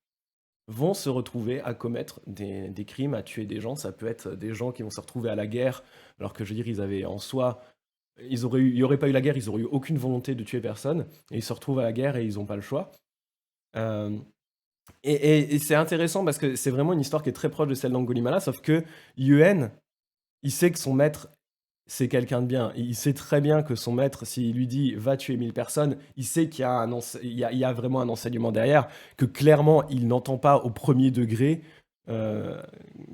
vont se retrouver à commettre des crimes, à tuer des gens. Ça peut être des gens qui vont se retrouver à la guerre, alors que je veux dire, ils avaient en soi, il n'y aurait pas eu la guerre, ils n'auraient eu aucune volonté de tuer personne, et ils se retrouvent à la guerre et ils n'ont pas le choix. Euh, et c'est intéressant parce que c'est vraiment une histoire qui est très proche de celle d'Angulimala, sauf que Yuen, il sait que son maître, c'est quelqu'un de bien. Il sait très bien que son maître, s'il lui dit va tuer 1000 personnes, il sait qu'il y a, il y a vraiment un enseignement derrière, que clairement, il n'entend pas au premier degré euh,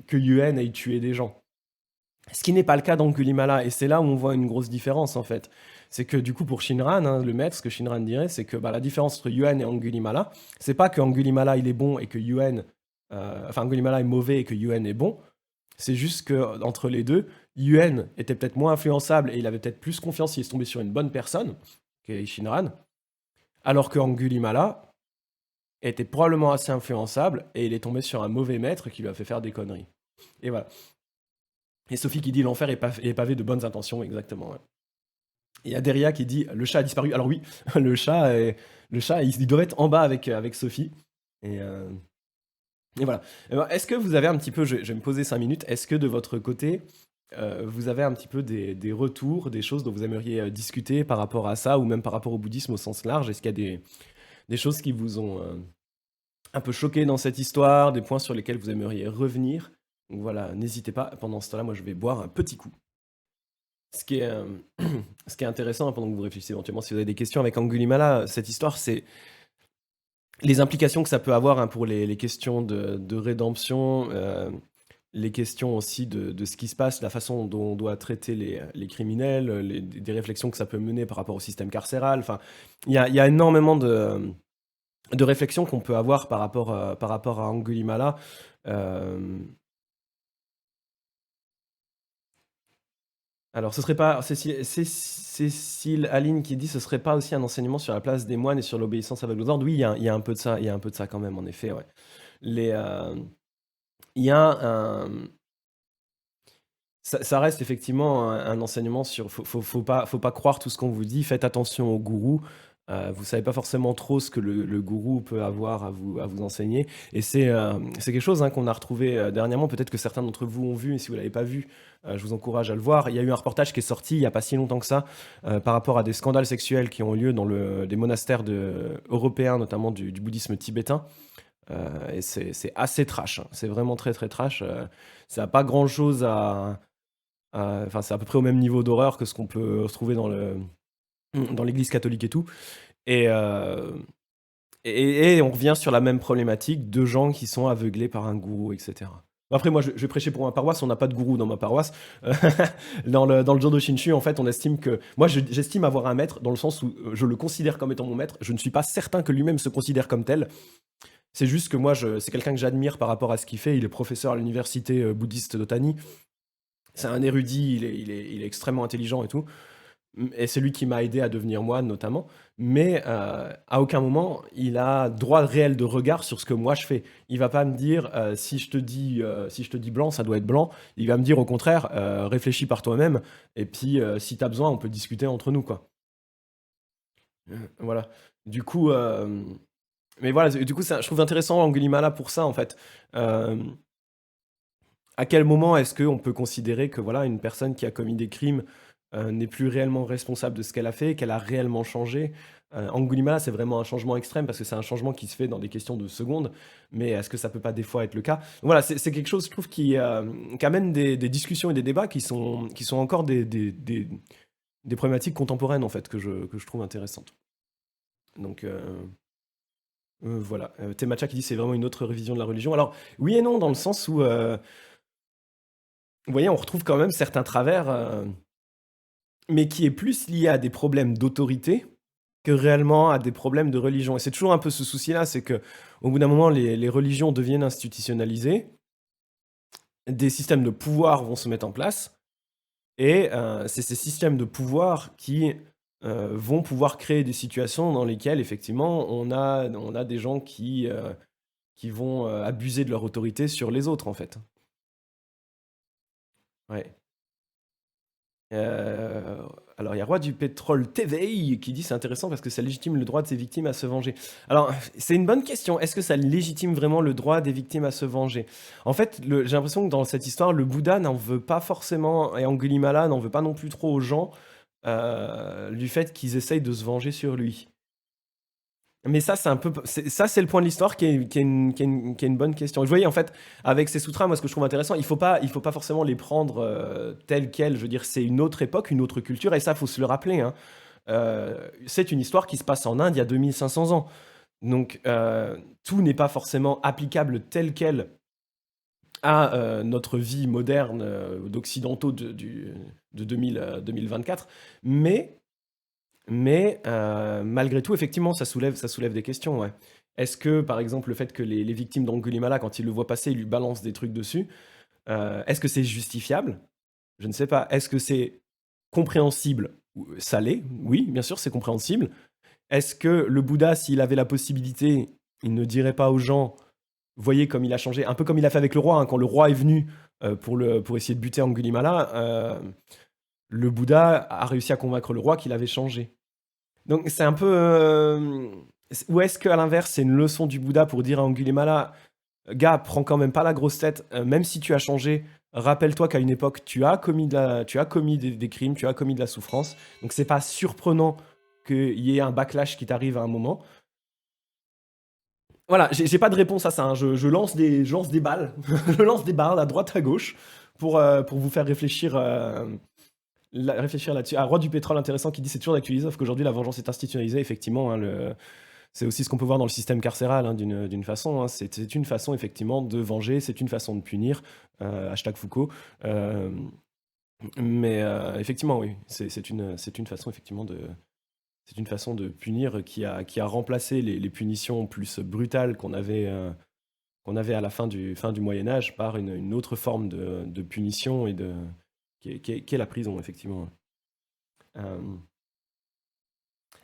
que Yuen ait tué des gens. Ce qui n'est pas le cas d'Angulimala, et c'est là où on voit une grosse différence en fait. C'est que du coup pour Shinran, hein, le maître, ce que Shinran dirait, c'est que la différence entre Yuen et Angulimala, c'est pas que Angulimala il est bon et que Yuen, enfin Angulimala est mauvais et que Yuen est bon, c'est juste que entre les deux, Yuen était peut-être moins influençable et il avait peut-être plus confiance, il est tombé sur une bonne personne, qui est Shinran, alors que Angulimala était probablement assez influençable et il est tombé sur un mauvais maître qui lui a fait faire des conneries. Et voilà. Et Sophie qui dit l'enfer est pavé de bonnes intentions, exactement. Ouais. Et il y a Deria qui dit le chat a disparu. Alors oui, le chat il doit être en bas avec Sophie. Et, euh, et voilà. Alors, est-ce que vous avez un petit peu, je vais me poser 5 minutes, est-ce que de votre côté, vous avez un petit peu des retours, des choses dont vous aimeriez discuter par rapport à ça, ou même par rapport au bouddhisme au sens large? Est-ce qu'il y a des choses qui vous ont un peu choqué dans cette histoire, des points sur lesquels vous aimeriez revenir? Donc voilà, n'hésitez pas. Pendant ce temps-là, moi, je vais boire un petit coup. Ce qui est, ce qui est intéressant, hein, pendant que vous réfléchissez éventuellement, si vous avez des questions avec Angulimala, cette histoire, c'est les implications que ça peut avoir, hein, pour les questions de rédemption, les questions aussi de ce qui se passe, la façon dont on doit traiter les criminels, des réflexions que ça peut mener par rapport au système carcéral. Enfin, il y a énormément de réflexions qu'on peut avoir par rapport à Angulimala. Euh, Alors, ce serait pas Cécile Aline qui dit ce serait pas aussi un enseignement sur la place des moines et sur l'obéissance avec aux ordres. Oui, il y a un peu de ça, il y a un peu de ça quand même, en effet, ouais. Les, il y a ça reste effectivement un enseignement sur. Faut pas croire tout ce qu'on vous dit. Faites attention au gourou. Vous savez pas forcément trop ce que le gourou peut avoir à vous enseigner. Et c'est quelque chose, hein, qu'on a retrouvé dernièrement. Peut-être que certains d'entre vous ont vu, et si vous l'avez pas vu, je vous encourage à le voir. Il y a eu un reportage qui est sorti il y a pas si longtemps que ça, par rapport à des scandales sexuels qui ont eu lieu dans des monastères européens, notamment du bouddhisme tibétain. Et c'est assez trash, hein. C'est vraiment très très trash. Ça n'a pas grand-chose enfin, c'est à peu près au même niveau d'horreur que ce qu'on peut retrouver dans l'église catholique et tout. Et, euh, et on revient sur la même problématique de gens qui sont aveuglés par un gourou, etc. Après, moi, je vais prêcher pour ma paroisse. On n'a pas de gourou dans ma paroisse. Euh, dans le Jodo Shinshu, en fait, on estime que. Moi, j'estime avoir un maître dans le sens où je le considère comme étant mon maître. Je ne suis pas certain que lui-même se considère comme tel. C'est juste que moi, c'est quelqu'un que j'admire par rapport à ce qu'il fait. Il est professeur à l'université bouddhiste d'Otani. C'est un érudit, il est extrêmement intelligent et tout. Et c'est lui qui m'a aidé à devenir moine, notamment. Mais à aucun moment, il a droit réel de regard sur ce que moi je fais. Il va pas me dire, si je te dis blanc, ça doit être blanc. Il va me dire au contraire, réfléchis par toi-même. Et puis, si tu as besoin, on peut discuter entre nous, quoi. Voilà. Du coup, mais voilà, du coup, je trouve intéressant Angulimala pour ça, en fait. Euh, à quel moment est-ce qu'on peut considérer que voilà, une personne qui a commis des crimes n'est plus réellement responsable de ce qu'elle a fait, qu'elle a réellement changé? Angulimala, c'est vraiment un changement extrême parce que c'est un changement qui se fait dans des questions de secondes, mais est-ce que ça peut pas des fois être le cas? Donc voilà, c'est quelque chose, je trouve, qui amène des discussions et des débats qui sont encore des problématiques contemporaines, en fait, que je trouve intéressantes. Donc, voilà. Temacha qui dit c'est vraiment une autre révision de la religion. Alors, oui et non, dans le sens où, vous voyez, on retrouve quand même certains travers, mais qui est plus lié à des problèmes d'autorité que réellement à des problèmes de religion. Et c'est toujours un peu ce souci-là, c'est que au bout d'un moment, les religions deviennent institutionnalisées, des systèmes de pouvoir vont se mettre en place, et c'est ces systèmes de pouvoir qui vont pouvoir créer des situations dans lesquelles, effectivement, on a des gens qui vont abuser de leur autorité sur les autres, en fait. Ouais. Euh, alors, il y a Roi du Pétrole TVI qui dit c'est intéressant parce que ça légitime le droit de ses victimes à se venger. Alors, c'est une bonne question. Est-ce que ça légitime vraiment le droit des victimes à se venger? En fait, j'ai l'impression que dans cette histoire, le Bouddha n'en veut pas forcément, et Angulimala n'en veut pas non plus trop aux gens du fait qu'ils essayent de se venger sur lui. Mais ça, c'est un peu, ça, c'est le point de l'histoire qui est une bonne question. Je voyais en fait, avec ces sutras, moi, ce que je trouve intéressant, il faut pas forcément les prendre tels quels. Je veux dire, c'est une autre époque, une autre culture, et ça, faut se le rappeler, hein. C'est une histoire qui se passe en Inde il y a 2500 ans. Donc, tout n'est pas forcément applicable tel quel à notre vie moderne d'occidentaux de 2024. Mais malgré tout, effectivement, ça soulève des questions, ouais. Est-ce que, par exemple, le fait que les victimes d'Angulimala, quand ils le voient passer, ils lui balancent des trucs dessus, est-ce que c'est justifiable? Je ne sais pas. Est-ce que c'est compréhensible? Ça l'est, oui, bien sûr, c'est compréhensible. Est-ce que le Bouddha, s'il avait la possibilité, il ne dirait pas aux gens, voyez comme il a changé, un peu comme il a fait avec le roi, hein, quand le roi est venu pour essayer de buter Angulimala, le Bouddha a réussi à convaincre le roi qu'il avait changé. Donc c'est un peu. Ou est-ce qu'à l'inverse, c'est une leçon du Bouddha pour dire à Angulimala, gars, prends quand même pas la grosse tête, même si tu as changé, rappelle-toi qu'à une époque, tu as commis des crimes, tu as commis de la souffrance. Donc c'est pas surprenant qu'il y ait un backlash qui t'arrive à un moment. Voilà, j'ai pas de réponse à ça, hein. Je lance des balles, je lance des balles à droite à gauche pour vous faire réfléchir là-dessus. Ah, Roi du pétrole intéressant qui dit c'est toujours d'actualiser, sauf qu'aujourd'hui la vengeance est institutionnalisée, effectivement, hein, c'est aussi ce qu'on peut voir dans le système carcéral, hein, d'une façon, hein. C'est une façon effectivement de venger, c'est une façon de punir, hashtag Foucault. Euh, mais effectivement, oui, c'est une façon effectivement c'est une façon de punir qui a remplacé les punitions plus brutales qu'on avait à la fin du Moyen Âge par une autre forme de punition qui est la prison, effectivement. Euh,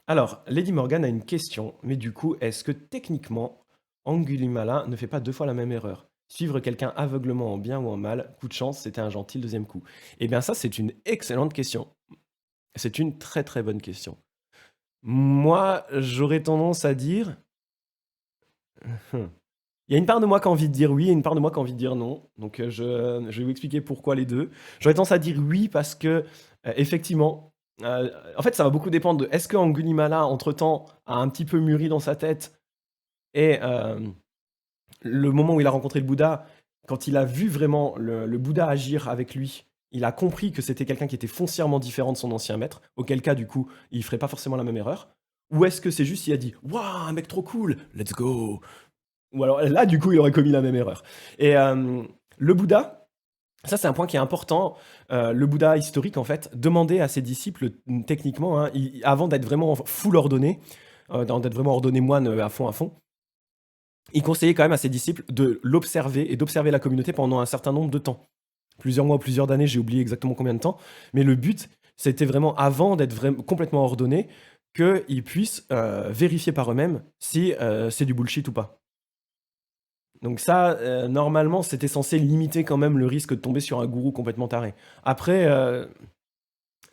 alors, Lady Morgan a une question, mais du coup, est-ce que techniquement, Angulimala ne fait pas deux fois la même erreur? Suivre quelqu'un aveuglement en bien ou en mal, coup de chance, c'était un gentil deuxième coup. Eh bien ça, c'est une excellente question. C'est une très très bonne question. Moi, j'aurais tendance à dire... Il y a une part de moi qui a envie de dire oui et une part de moi qui a envie de dire non. Donc je vais vous expliquer pourquoi les deux. J'aurais tendance à dire oui parce que, effectivement, en fait, ça va beaucoup dépendre de est-ce que Angulimala, entre-temps, a un petit peu mûri dans sa tête et le moment où il a rencontré le Bouddha, quand il a vu vraiment le Bouddha agir avec lui, il a compris que c'était quelqu'un qui était foncièrement différent de son ancien maître, auquel cas, du coup, il ferait pas forcément la même erreur. Ou est-ce que c'est juste il a dit waouh, un mec trop cool, let's go. Ou alors là, du coup, il aurait commis la même erreur. Et le Bouddha, ça c'est un point qui est important. Le Bouddha historique, en fait, demandait à ses disciples, techniquement, hein, avant d'être vraiment full ordonné, d'être vraiment ordonné moine à fond, il conseillait quand même à ses disciples de l'observer et d'observer la communauté pendant un certain nombre de temps. Plusieurs mois, plusieurs années, j'ai oublié exactement combien de temps. Mais le but, c'était vraiment, avant d'être vraiment complètement ordonné, qu'ils puissent vérifier par eux-mêmes si c'est du bullshit ou pas. Donc ça, normalement, c'était censé limiter quand même le risque de tomber sur un gourou complètement taré. Après,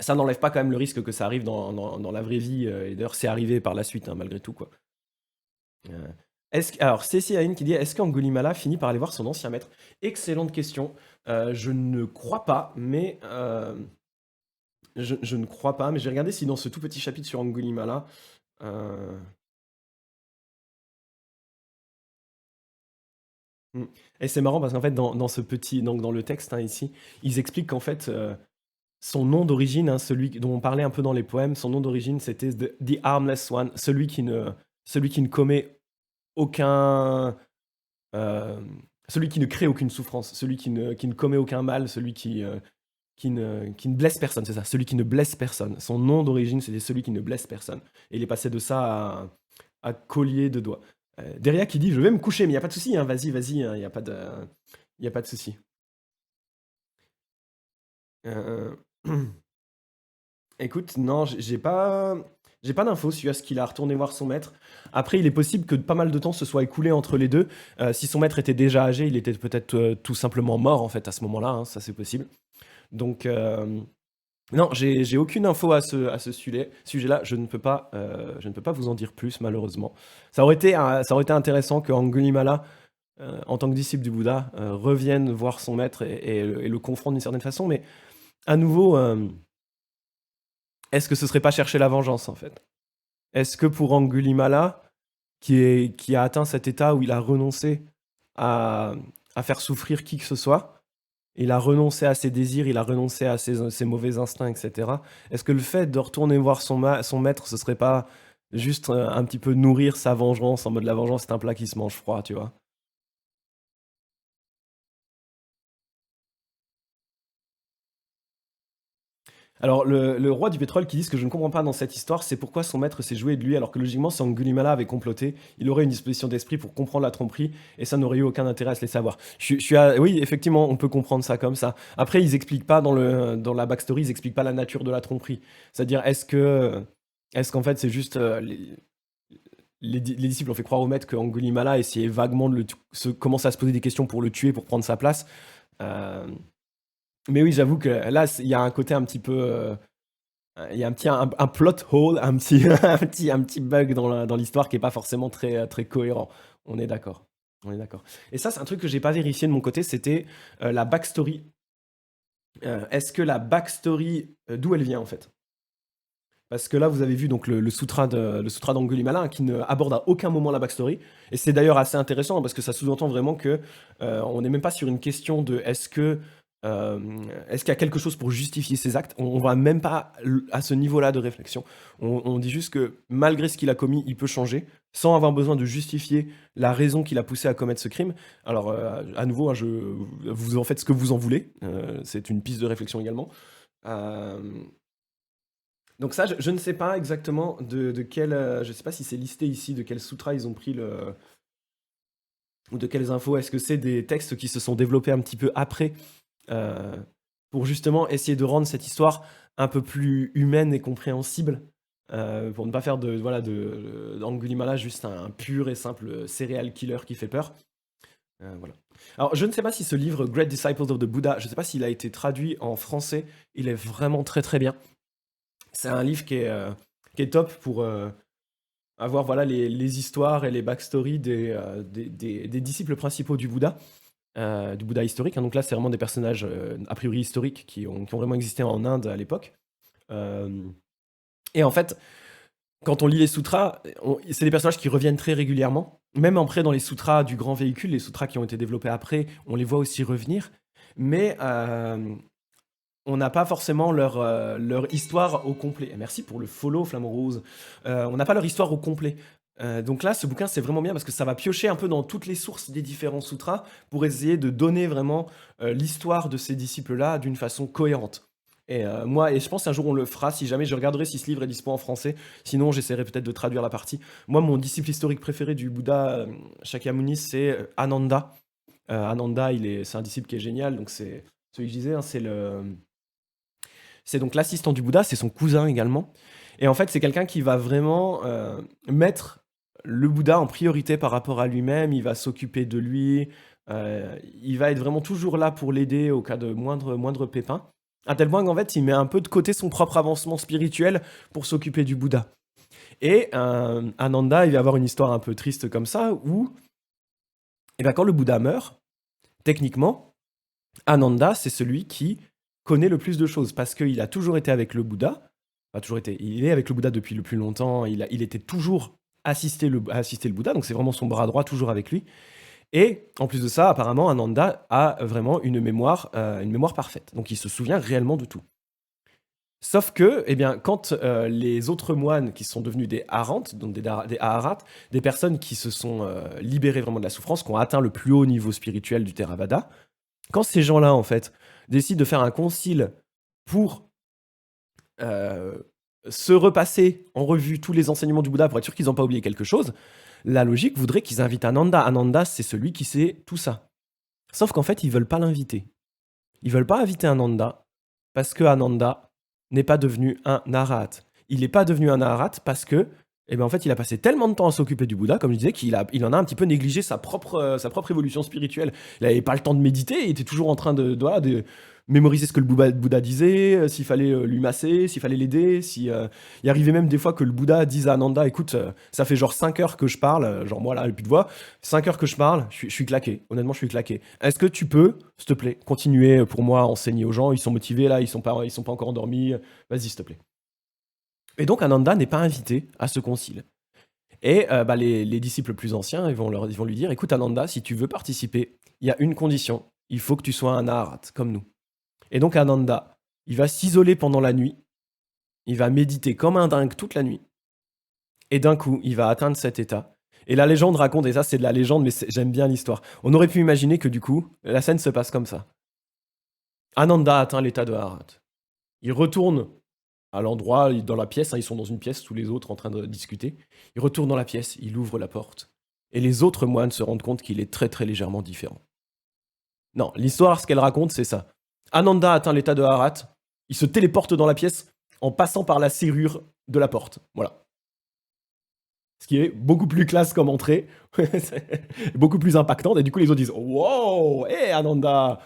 ça n'enlève pas quand même le risque que ça arrive dans la vraie vie, et d'ailleurs c'est arrivé par la suite, hein, malgré tout, quoi. Euh, alors, Cécile Aline qui dit, est-ce qu'Angolimala finit par aller voir son ancien maître? Excellente question. Je ne crois pas, mais je ne crois pas, mais j'ai regardé si dans ce tout petit chapitre sur Angolimala, euh, mm. Et c'est marrant parce qu'en fait, dans ce petit, donc dans le texte, hein, ici, ils expliquent qu'en fait, son nom d'origine, hein, celui dont on parlait un peu dans les poèmes, son nom d'origine, c'était the Harmless One, celui qui ne commet aucun, euh, celui qui ne crée aucune souffrance, celui qui ne commet aucun mal, celui qui ne blesse personne, c'est ça, celui qui ne blesse personne. Son nom d'origine, c'était celui qui ne blesse personne. Et il est passé de ça à collier de doigts. Deria qui dit: je vais me coucher, mais il n'y a pas de souci, hein, vas-y, vas-y, il n'y a pas de, y a pas de souci. Euh, Écoute, non, j'ai pas d'infos sur ce qu'il a retourné voir son maître. Après, il est possible que pas mal de temps se soit écoulé entre les deux. Si son maître était déjà âgé, il était peut-être tout simplement mort en fait à ce moment-là, hein, ça c'est possible. Donc, non, j'ai aucune info à ce sujet-là. Je ne peux pas vous en dire plus, malheureusement. Ça aurait été intéressant que Angulimala, en tant que disciple du Bouddha, revienne voir son maître et le confronte d'une certaine façon. Mais à nouveau, est-ce que ce serait pas chercher la vengeance, en fait? Est-ce que pour Angulimala, qui a atteint cet état où il a renoncé à, à faire souffrir qui que ce soit, il a renoncé à ses désirs, il a renoncé à ses mauvais instincts, etc. Est-ce que le fait de retourner voir son maître, ce serait pas juste un petit peu nourrir sa vengeance, en mode la vengeance c'est un plat qui se mange froid, tu vois? Alors, le roi du pétrole qui dit: ce que je ne comprends pas dans cette histoire, c'est pourquoi son maître s'est joué de lui, alors que logiquement, si Angulimala avait comploté, il aurait une disposition d'esprit pour comprendre la tromperie, et ça n'aurait eu aucun intérêt à se laisser avoir. Oui, effectivement, on peut comprendre ça comme ça. Après, ils expliquent pas dans la backstory, ils expliquent pas la nature de la tromperie. C'est-à-dire, est-ce qu'en fait, c'est juste les disciples ont fait croire au maître que Angulimala essayait vaguement commencer à se poser des questions pour le tuer, pour prendre sa place. Euh, mais oui, j'avoue que là, il y a un côté un petit peu. Il y a un plot hole, un petit bug dans l'histoire qui est pas forcément très cohérent. On est d'accord. On est d'accord. Et ça, c'est un truc que j'ai pas vérifié de mon côté, c'était la backstory. Est-ce que la backstory, d'où elle vient en fait? Parce que là, vous avez vu donc le sutra d'Angulimala, hein, qui ne aborde à aucun moment la backstory. Et c'est d'ailleurs assez intéressant, hein, parce que ça sous-entend vraiment que on n'est même pas sur une question de euh, est-ce qu'il y a quelque chose pour justifier ses actes. On va même pas à ce niveau-là de réflexion. On dit juste que malgré ce qu'il a commis, il peut changer, sans avoir besoin de justifier la raison qui l'a poussé à commettre ce crime. Alors, à nouveau, hein, vous en faites ce que vous en voulez. C'est une piste de réflexion également. Euh, donc ça, je ne sais pas exactement de quel, je sais pas si c'est listé ici, de quel sutra ils ont pris ou de quelles infos. Est-ce que c'est des textes qui se sont développés un petit peu après, euh, pour justement essayer de rendre cette histoire un peu plus humaine et compréhensible, pour ne pas faire d'Angulimala juste un pur et simple serial killer qui fait peur. Voilà. Alors, je ne sais pas si ce livre, Great Disciples of the Buddha, je ne sais pas s'il a été traduit en français. Il est vraiment très très bien. C'est un livre qui est top pour avoir voilà, les histoires et les backstories des disciples principaux du Bouddha historique, hein. Donc là, c'est vraiment des personnages a priori historiques qui ont vraiment existé en Inde à l'époque. Euh, et en fait, quand on lit les sutras, c'est des personnages qui reviennent très régulièrement. Même après, dans les sutras du grand véhicule, les sutras qui ont été développés après, on les voit aussi revenir. Mais on n'a pas forcément leur histoire au complet. Et merci pour le follow, Flamand Rose. On n'a pas leur histoire au complet. Donc là, ce bouquin, c'est vraiment bien parce que ça va piocher un peu dans toutes les sources des différents sutras pour essayer de donner vraiment l'histoire de ces disciples-là d'une façon cohérente. Et je pense qu'un jour on le fera, si jamais je regarderai si ce livre est dispo en français, sinon j'essaierai peut-être de traduire la partie. Moi, mon disciple historique préféré du Bouddha Shakyamuni, c'est Ananda. Ananda, c'est un disciple qui est génial, donc c'est celui que je disais, hein, c'est donc l'assistant du Bouddha, c'est son cousin également. Et en fait, c'est quelqu'un qui va vraiment mettre le Bouddha en priorité par rapport à lui-même. Il va s'occuper de lui. Il va être vraiment toujours là pour l'aider au cas de moindre pépin. À tel point qu'en fait, il met un peu de côté son propre avancement spirituel pour s'occuper du Bouddha. Et Ananda, il va avoir une histoire un peu triste comme ça, où eh ben, quand le Bouddha meurt, techniquement, Ananda, c'est celui qui connaît le plus de choses parce qu'il a toujours été avec le Bouddha. Pas toujours été, il est avec le Bouddha depuis le plus longtemps. Il était toujours assisté le Bouddha, donc c'est vraiment son bras droit toujours avec lui. Et en plus de ça, apparemment, Ananda a vraiment une mémoire parfaite. Donc il se souvient réellement de tout. Sauf que, eh bien, quand les autres moines qui sont devenus des Arhants, donc des Aharats, des personnes qui se sont libérées vraiment de la souffrance, qui ont atteint le plus haut niveau spirituel du Theravada, quand ces gens-là, en fait, décident de faire un concile pour euh, se repasser en revue tous les enseignements du Bouddha pour être sûr qu'ils n'ont pas oublié quelque chose, la logique voudrait qu'ils invitent Ananda. Ananda, c'est celui qui sait tout ça. Sauf qu'en fait, ils veulent pas l'inviter. Ils veulent pas inviter Ananda parce que Ananda n'est pas devenu un Arahat. Il n'est pas devenu un Arahat parce que, eh ben en fait, il a passé tellement de temps à s'occuper du Bouddha, comme je disais, il en a un petit peu négligé sa propre évolution spirituelle. Il n'avait pas le temps de méditer, il était toujours en train de mémoriser ce que le Bouddha disait, s'il fallait lui masser, s'il fallait l'aider, il arrivait même des fois que le Bouddha dise à Ananda, écoute, ça fait genre 5 heures que je parle, genre moi là, j'ai plus de voix, 5 heures que je parle, je suis claqué, honnêtement je suis claqué. Est-ce que tu peux, s'il te plaît, continuer pour moi à enseigner aux gens, ils sont motivés là, ils sont pas encore endormis, vas-y s'il te plaît. Et donc Ananda n'est pas invité à ce concile. Et les disciples plus anciens, ils vont lui dire, écoute Ananda, si tu veux participer, il y a une condition, il faut que tu sois un Arahat, comme nous. Et donc Ananda, il va s'isoler pendant la nuit, il va méditer comme un dingue toute la nuit, et d'un coup, il va atteindre cet état. Et la légende raconte, et ça c'est de la légende, mais j'aime bien l'histoire. On aurait pu imaginer que du coup, la scène se passe comme ça. Ananda atteint l'état de Arahat. Il retourne à l'endroit, dans la pièce, hein, ils sont dans une pièce, tous les autres en train de discuter. Il retourne dans la pièce, il ouvre la porte, et les autres moines se rendent compte qu'il est très très légèrement différent. Non, l'histoire, ce qu'elle raconte, c'est ça. Ananda atteint l'état de Arahat, il se téléporte dans la pièce en passant par la serrure de la porte. Voilà. Ce qui est beaucoup plus classe comme entrée, beaucoup plus impactante, et du coup les autres disent wow, hé Ananda,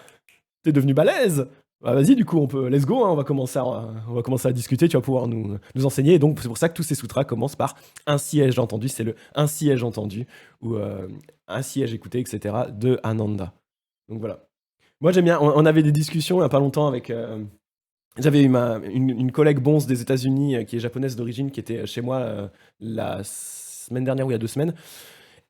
t'es devenu balèze. Bah vas-y, du coup, let's go, hein, on va commencer à discuter, tu vas pouvoir nous enseigner. Et donc, c'est pour ça que tous ces sutras commencent par ainsi ai-je entendu, c'est le ainsi ai-je entendu, ou ainsi ai-je écouté, etc., de Ananda. Donc voilà. Moi, j'aime bien, on avait des discussions il n'y a pas longtemps avec. J'avais eu une collègue bonze des États-Unis qui est japonaise d'origine, qui était chez moi la semaine dernière ou il y a 2 semaines.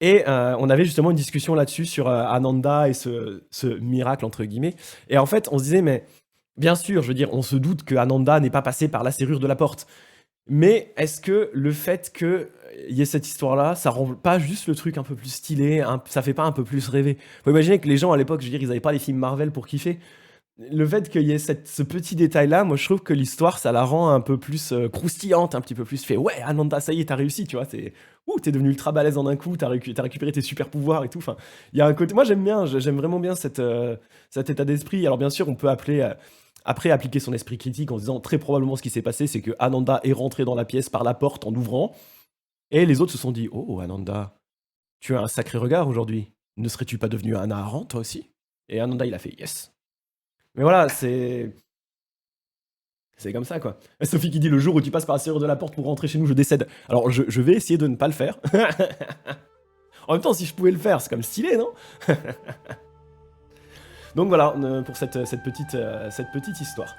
Et on avait justement une discussion là-dessus sur Ananda et ce miracle, entre guillemets. Et en fait, on se disait, mais bien sûr, je veux dire, on se doute que Ananda n'est pas passé par la serrure de la porte. Mais est-ce que le fait qu'il y ait cette histoire-là, ça rend pas juste le truc un peu plus stylé, ça fait pas un peu plus rêver? Faut imaginer que les gens à l'époque, je veux dire, ils n'avaient pas les films Marvel pour kiffer. Le fait qu'il y ait ce petit détail-là, moi je trouve que l'histoire, ça la rend un peu plus croustillante, un petit peu plus fait. Ouais, Ananda, ça y est, t'as réussi, tu vois. T'es devenu ultra balèze en un coup, t'as récupéré tes super pouvoirs et tout. Enfin, il y a un côté. Moi j'aime bien, j'aime vraiment bien cet état d'esprit. Alors bien sûr, on peut après appliquer son esprit critique en se disant très probablement ce qui s'est passé, c'est que Ananda est rentré dans la pièce par la porte en ouvrant, et les autres se sont dit, oh Ananda, tu as un sacré regard aujourd'hui. Ne serais-tu pas devenu un Aharon toi aussi? Et Ananda il a fait yes. Mais voilà, c'est comme ça, quoi. Sophie qui dit, le jour où tu passes par la serrure de la porte pour rentrer chez nous, je décède. Alors, je vais essayer de ne pas le faire. En même temps, si je pouvais le faire, c'est comme stylé, non? Donc voilà, pour cette petite histoire.